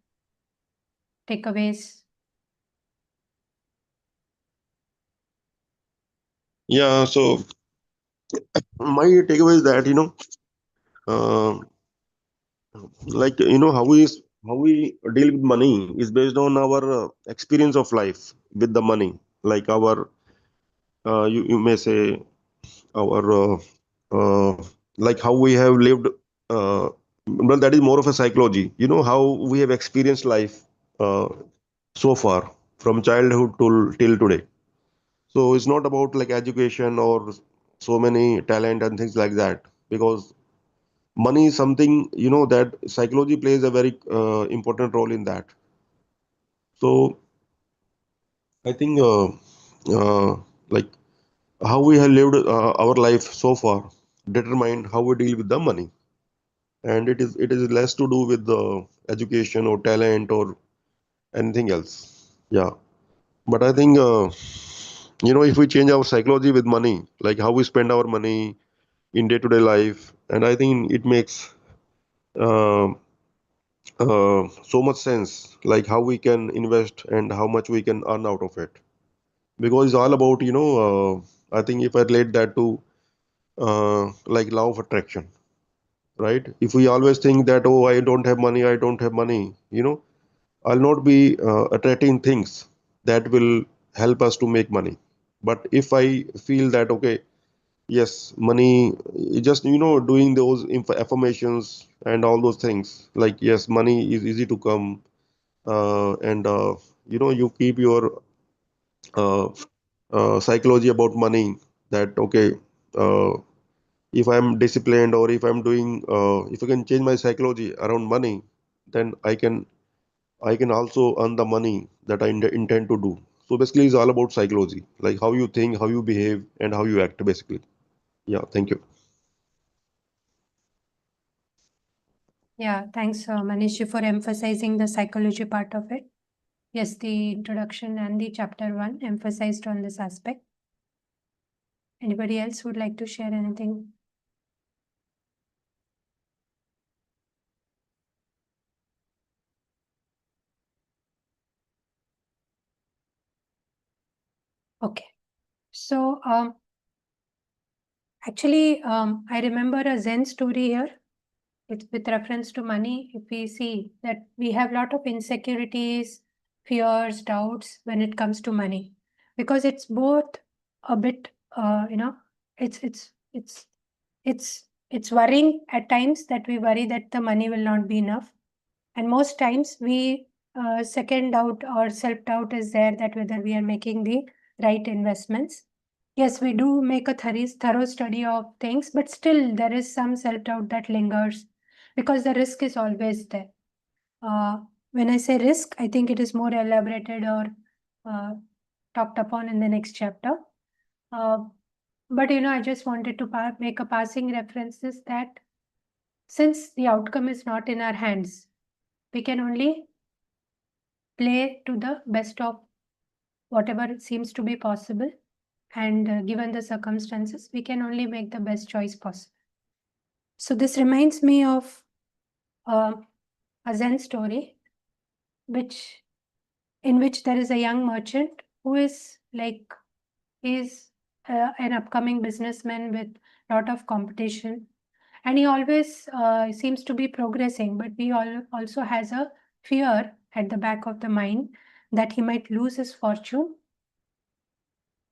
takeaways? Yeah, so my takeaway is that, uh, how we deal with money is based on our experience of life with the money. Like you may say, our like how we have lived. Well, that is more of a psychology. How we have experienced life uh, so far from childhood till today. So it's not about like education or so many talent and things like that, because money is something, that psychology plays a very important role in that. So I think like how we have lived our life so far determine how we deal with the money, and it is less to do with the education or talent or anything else. Yeah, but I think if we change our psychology with money, like how we spend our money in day-to-day life, and I think it makes uh, so much sense, like how we can invest and how much we can earn out of it, because it's all about I think if I relate that to like law of attraction, right? If we always think that, oh, I don't have money, I'll not be attracting things that will help us to make money. But if I feel that, okay, yes, money, just doing those affirmations and all those things, like, yes, money is easy to come, and you keep your uh, psychology about money, that okay, uh, if I'm disciplined, or if I'm doing if I can change my psychology around money, then I can also earn the money that I intend to do. So basically it's all about psychology, like how you think, how you behave, and how you act, basically. Yeah, thank you. Yeah, thanks, Manishji, for emphasizing the psychology part of it. Yes, the introduction and the chapter 1 emphasized on this aspect. Anybody else would like to share anything? Okay. So actually, I remember a Zen story here. It's with reference to money. If we see that we have a lot of insecurities, fears, doubts when it comes to money, because it's both a bit, it's it's it's it's worrying at times, that we worry that the money will not be enough, and most times we second doubt or self doubt is there, that whether we are making the right investments. Yes, we do make a thorough study of things, but still there is some self doubt that lingers, because the risk is always there. When I say risk, I think it is more elaborated or talked upon in the next chapter. But I just wanted to make a passing reference, is that since the outcome is not in our hands, we can only play to the best of whatever seems to be possible, and given the circumstances, we can only make the best choice possible. So this reminds me of uh, a Zen story, in which there is a young merchant who is like, He's an upcoming businessman with lot of competition, and he always seems to be progressing, but he also has a fear at the back of the mind that he might lose his fortune.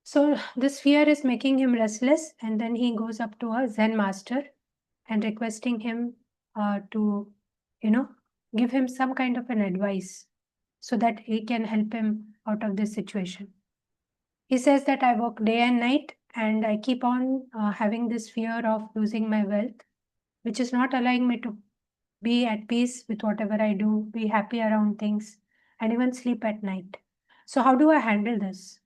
So this fear is making him restless, and then he goes up to a Zen master and requesting him to, give him some kind of an advice so that he can help him out of this situation. He says that I work day and night and I keep on having this fear of losing my wealth, which is not allowing me to be at peace with whatever I do, be happy around things, and even sleep at night. So, how do I handle this?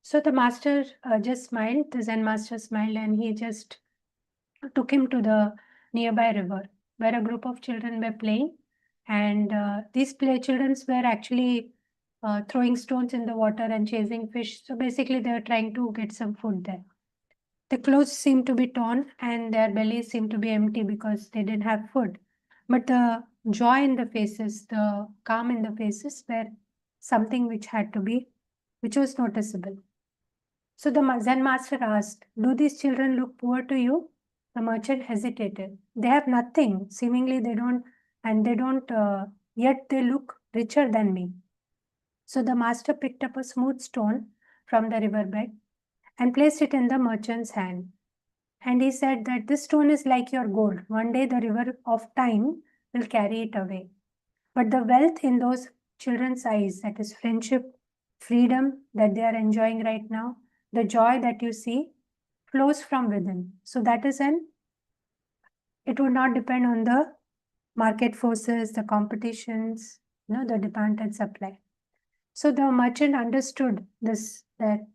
So, the master just smiled, the Zen master smiled, and he just took him to the nearby river where a group of children were playing. And these children were actually throwing stones in the water and chasing fish. So basically, they were trying to get some food there. The clothes seemed to be torn and their bellies seemed to be empty because they didn't have food. But the joy in the faces, the calm in the faces were something which was noticeable. So the Zen master asked, "Do these children look poor to you?" The merchant hesitated. "They have nothing. Seemingly they don't, yet they look richer than me." So the master picked up a smooth stone from the riverbed and placed it in the merchant's hand. And he said that this stone is like your gold. One day the river of time will carry it away. But the wealth in those children's eyes, that is friendship, freedom that they are enjoying right now, the joy that you see, flows from within. So that is it would not depend on the market forces, the competitions, the demand and supply. So the merchant understood this, that,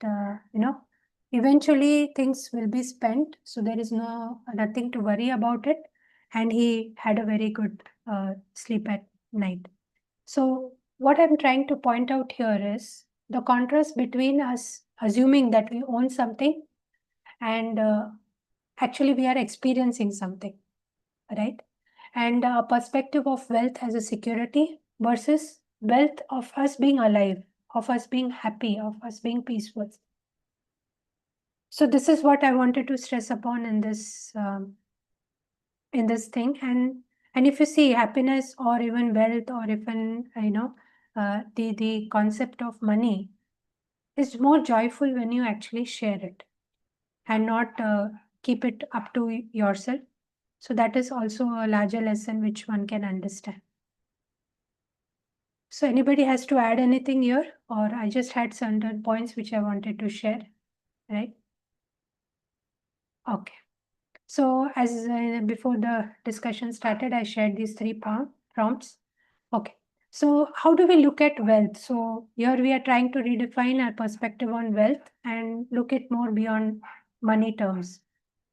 eventually things will be spent. So there is nothing to worry about it. And he had a very good sleep at night. So what I'm trying to point out here is the contrast between us assuming that we own something and actually we are experiencing something, right? And a perspective of wealth as a security versus wealth of us being alive, of us being happy, of us being peaceful. So this is what I wanted to stress upon in this thing. And if you see happiness or even wealth or even the concept of money is more joyful when you actually share it and not keep it up to yourself. So that is also a larger lesson which one can understand. So anybody has to add anything here, or I just had certain points which I wanted to share, right? Okay. So as before the discussion started, I shared these 3 prompts. Okay. So how do we look at wealth? So here we are trying to redefine our perspective on wealth and look at more beyond money terms.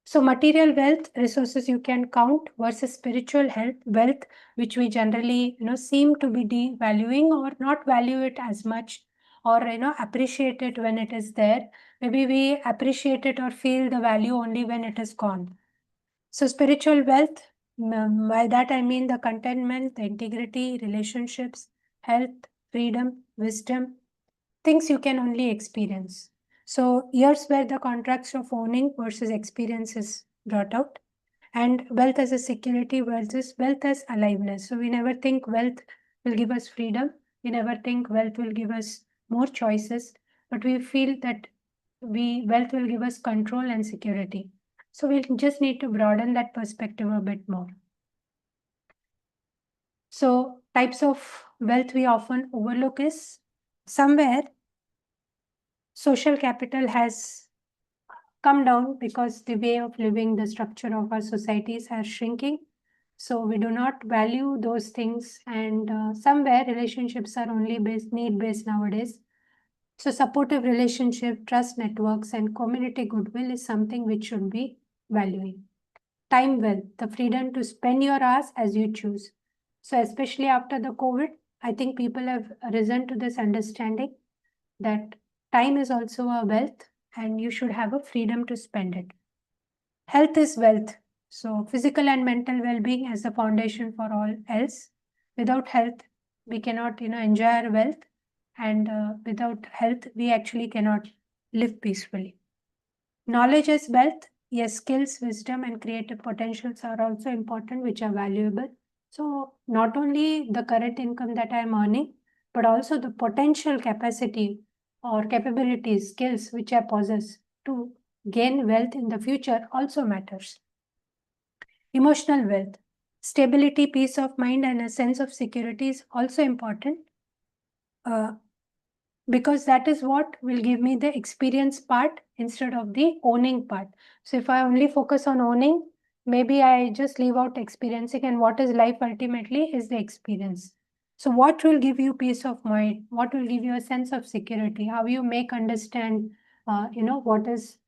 So material wealth, resources you can count, versus spiritual wealth, which we generally, seem to be devaluing or not value it as much, or, appreciate it when it is there. Maybe we appreciate it or feel the value only when it is gone. So spiritual wealth, by that I mean the contentment, the integrity, relationships, health, freedom, wisdom, things you can only experience. So here's where the contracts of owning versus experience is brought out. And wealth as a security versus wealth as aliveness. So we never think wealth will give us freedom. We never think wealth will give us more choices, but we feel that wealth will give us control and security. So we just need to broaden that perspective a bit more. So types of wealth we often overlook is somewhere social capital has come down because the way of living, the structure of our societies are shrinking. So we do not value those things, and somewhere relationships are only need-based nowadays. So supportive relationship, trust networks, and community goodwill is something which should be valuing. Time wealth, the freedom to spend your hours as you choose. So especially after the COVID, I think people have risen to this understanding that time is also a wealth and you should have a freedom to spend it. Health is wealth. So physical and mental well-being as the foundation for all else. Without health, we cannot, enjoy our wealth, and without health, we actually cannot live peacefully. Knowledge is wealth. Yes, skills, wisdom, and creative potentials are also important, which are valuable. So not only the current income that I am earning, but also the potential capacity or capabilities, skills which I possess to gain wealth in the future also matters. Emotional wealth. Stability, peace of mind, and a sense of security is also important. Because that is what will give me the experience part instead of the owning part. So if I only focus on owning, maybe I just leave out experiencing, and what is life ultimately is the experience. So what will give you peace of mind? What will give you a sense of security? How you make understand, what is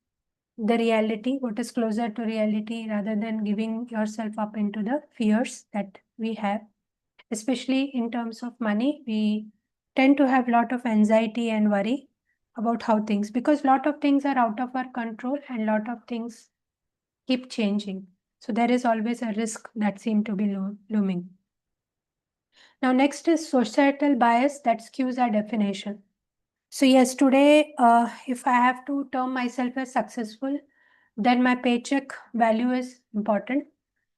the reality, what is closer to reality, rather than giving yourself up into the fears that we have. Especially in terms of money, we tend to have a lot of anxiety and worry about how things, because a lot of things are out of our control and a lot of things keep changing. So there is always a risk that seems to be looming. Now, next is societal bias that skews our definition. So yes, today, if I have to term myself as successful, then my paycheck value is important.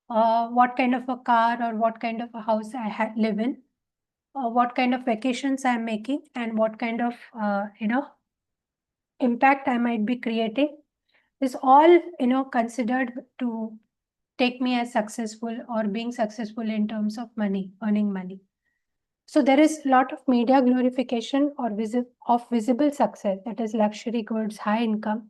What kind of a car or what kind of a house I live in, what kind of vacations I'm making, and what kind of impact I might be creating is all considered to take me as successful or being successful in terms of money, earning money. So there is a lot of media glorification or of visible success, that is luxury goods, high income.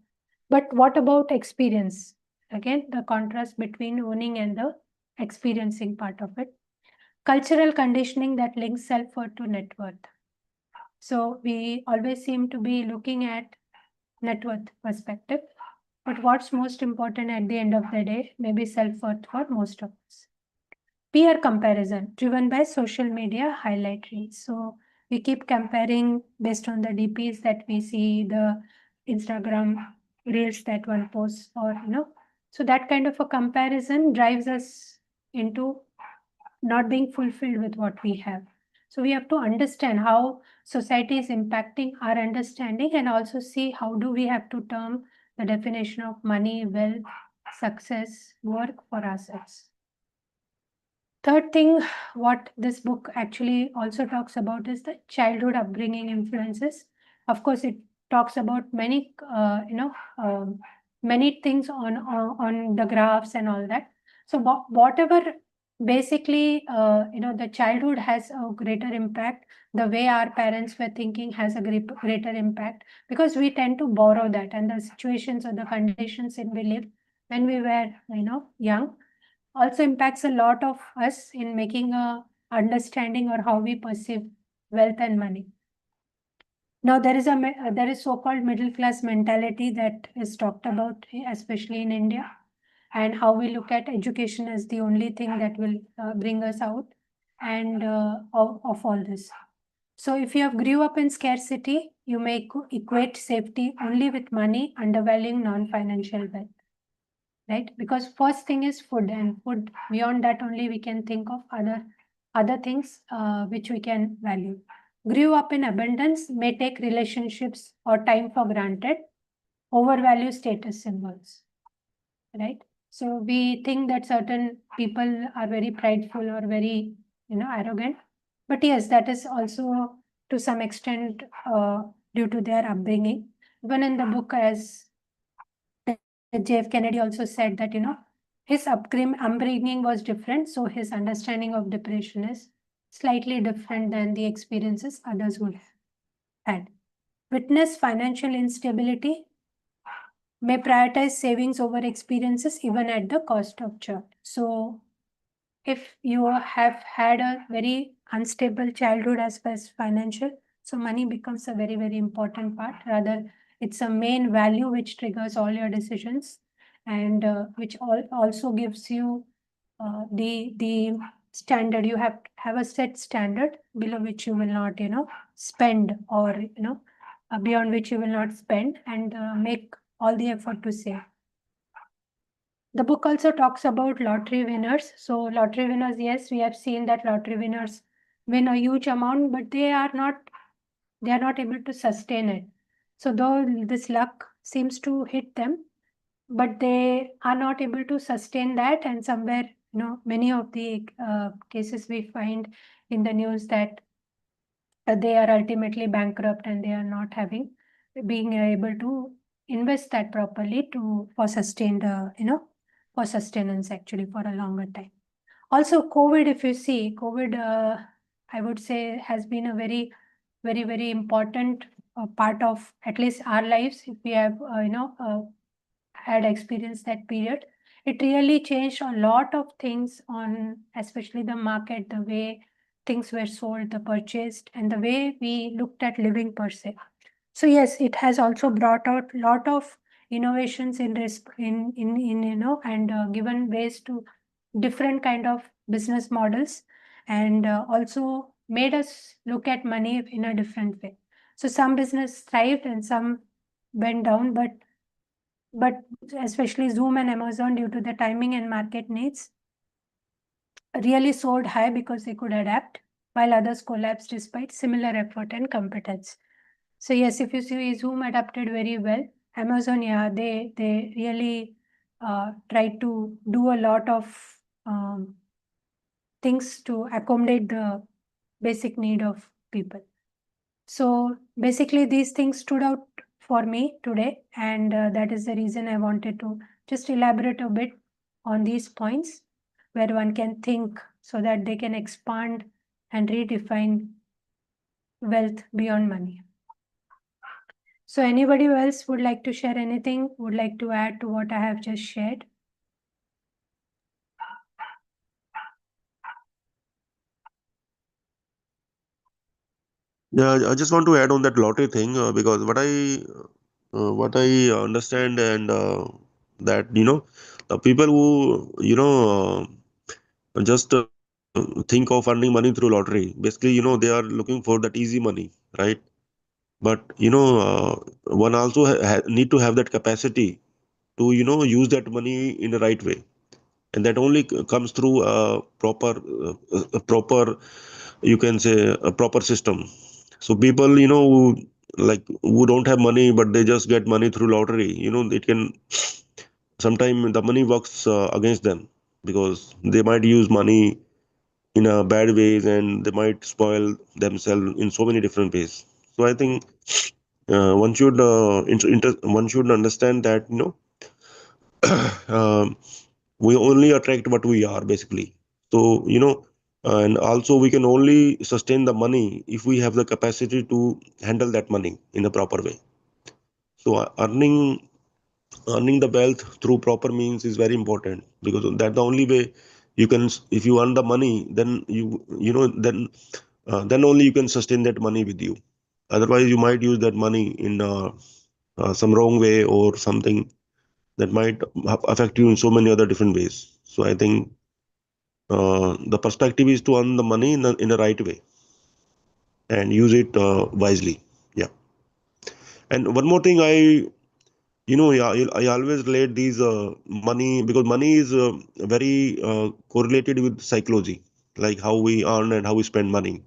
But what about experience? Again, the contrast between owning and the experiencing part of it. Cultural conditioning that links self-worth to net worth. So we always seem to be looking at net worth perspective, but what's most important at the end of the day may be self-worth for most of us. Peer comparison driven by social media highlight reels. So we keep comparing based on the DPs that we see, the Instagram reels that one posts, or so that kind of a comparison drives us into not being fulfilled with what we have. So we have to understand how society is impacting our understanding, and also see how do we have to term the definition of money, wealth, success, work for ourselves. Third thing, what this book actually also talks about is the childhood upbringing influences. Of course, it talks about many, many things on the graphs and all that. So whatever, basically, the childhood has a greater impact. The way our parents were thinking has a greater impact, because we tend to borrow that, and the situations or the conditions in we live when we were, young, also impacts a lot of us in making a understanding or how we perceive wealth and money. Now there is so-called middle class mentality that is talked about, especially in India, and how we look at education as the only thing that will bring us out and of all this. So if you have grew up in scarcity, you may equate safety only with money, undervaluing non-financial wealth. Right? Because first thing is food, and food, beyond that only we can think of other things which we can value. Grew up in abundance may take relationships or time for granted, overvalue status symbols, right? So we think that certain people are very prideful or very, arrogant, but yes, that is also to some extent due to their upbringing. Even in the book, as JF Kennedy also said that, his upbringing was different, so his understanding of depression is slightly different than the experiences others would have had. Witness financial instability may prioritize savings over experiences even at the cost of joy. So if you have had a very unstable childhood as far as financial, so money becomes a very, very important part. Rather, it's a main value which triggers all your decisions, and which also gives you the standard. You have a set standard below which you will not, spend, or beyond which you will not spend, and make all the effort to save. The book also talks about lottery winners. So lottery winners, yes, we have seen that lottery winners win a huge amount, but they are not able to sustain it. So though this luck seems to hit them, but they are not able to sustain that, and somewhere, many of the cases we find in the news that they are ultimately bankrupt and they are not being able to invest that properly for sustained, for sustenance actually for a longer time. Also, COVID, if you see, COVID, I would say has been a very, very, very important part of at least our lives. If we have, had experienced that period, it really changed a lot of things on, especially the market, the way things were sold, the purchased, and the way we looked at living per se. So yes, it has also brought out a lot of innovations in and given ways to different kind of business models, and also made us look at money in a different way. So some business thrived and some went down, but especially Zoom and Amazon, due to the timing and market needs, really soared high because they could adapt, while others collapsed despite similar effort and competence. So yes, if you see, Zoom adapted very well. Amazon, yeah, they really tried to do a lot of things to accommodate the basic need of people. So basically, these things stood out for me today, and that is the reason I wanted to just elaborate a bit on these points where one can think so that they can expand and redefine wealth beyond money. So anybody else would like to share anything, would like to add to what I have just shared? Yeah, I just want to add on that lottery thing because what I understand and that the people who just think of earning money through lottery, basically they are looking for that easy money, right? But one also need to have that capacity to use that money in the right way, and that only comes through a proper, you can say, a proper system. So people who don't have money but they just get money through lottery, it can sometimes the money works against them, because they might use money in a bad ways and they might spoil themselves in so many different ways. So I think one should understand that um, we only attract what we are, basically. So and also we can only sustain the money if we have the capacity to handle that money in a proper way. So earning the wealth through proper means is very important, because that's the only way you can, if you earn the money, then then only you can sustain that money with you. Otherwise you might use that money in some wrong way or something that might affect you in so many other different ways. So I think the perspective is to earn the money in a right way and use it wisely. Yeah. And one more thing, yeah, I always relate these money, because money is very correlated with psychology, like how we earn and how we spend money.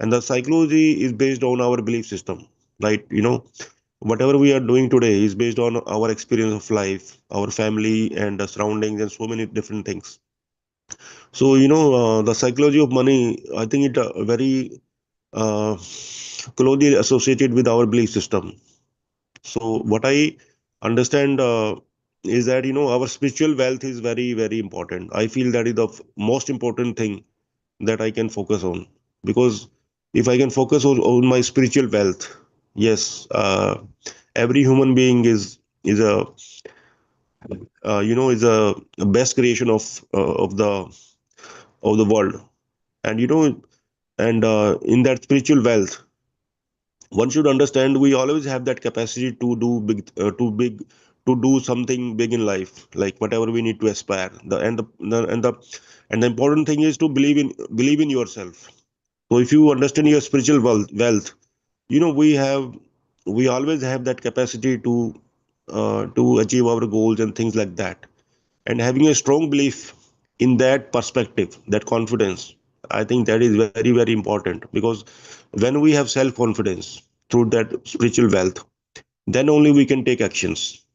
And the psychology is based on our belief system, right? Whatever we are doing today is based on our experience of life, our family and the surroundings and so many different things. So the psychology of money, I think it very uh, closely associated with our belief system. So what I understand is that our spiritual wealth is very, very important. I feel that is the most important thing that I can focus on, because if I can focus on my spiritual wealth, yes, every human being is a best creation of the world. And in that spiritual wealth, one should understand we always have that capacity to do to do something big in life, like whatever we need to aspire. The important thing is to believe in yourself. So if you understand your spiritual wealth, we always have that capacity to achieve our goals and things like that. And having a strong belief in that perspective, that confidence, I think that is very, very important, because when we have self confidence through that spiritual wealth, then only we can take actions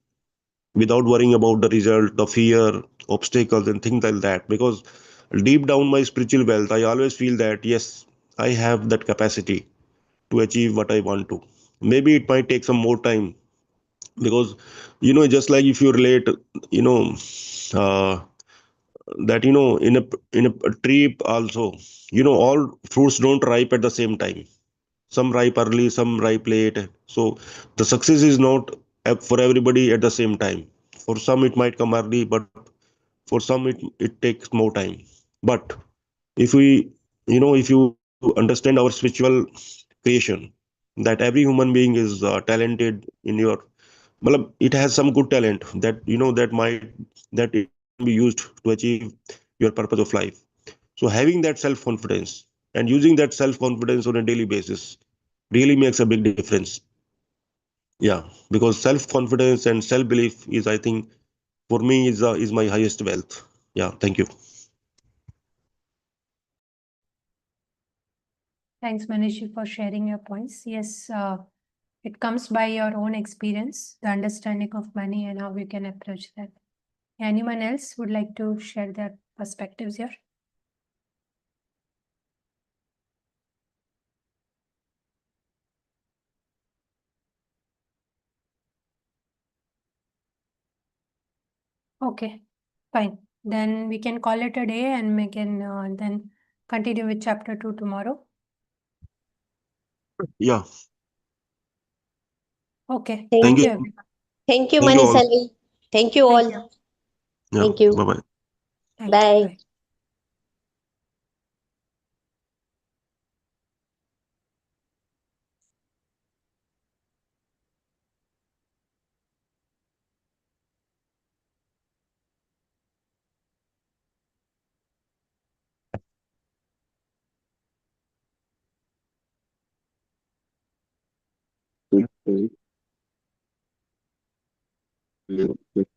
without worrying about the result, the fear, obstacles, and things like that. Because deep down my spiritual wealth, I always feel that yes, I have that capacity to achieve what I want to. Maybe it might take some more time, because just like if you relate, you know, uh, that in a tree also, all fruits don't ripe at the same time. Some ripe early, some ripe late. So the success is not for everybody at the same time. For some it might come early, but for some it takes more time. But if we if you understand our spiritual creation, that every human being is talented in your, well, it has some good talent that that it can be used to achieve your purpose of life. So having that self confidence and using that self confidence on a daily basis really makes a big difference. Yeah, because self confidence and self belief is, I think, for me is my highest wealth. Yeah, thank you. Thanks, Manishi, for sharing your points. Yes, it comes by your own experience, the understanding of money and how you can approach that. Anyone else would like to share their perspectives here? Okay, fine. Then we can call it a day and we can then continue with chapter 2 tomorrow. Yeah, Okay, thank thank you. you, everyone. Thank you, Thank you all. Manisali. Thank you Thank all. you. Yeah, Thank you. bye bye. Thank you. Bye. Bye. Okay.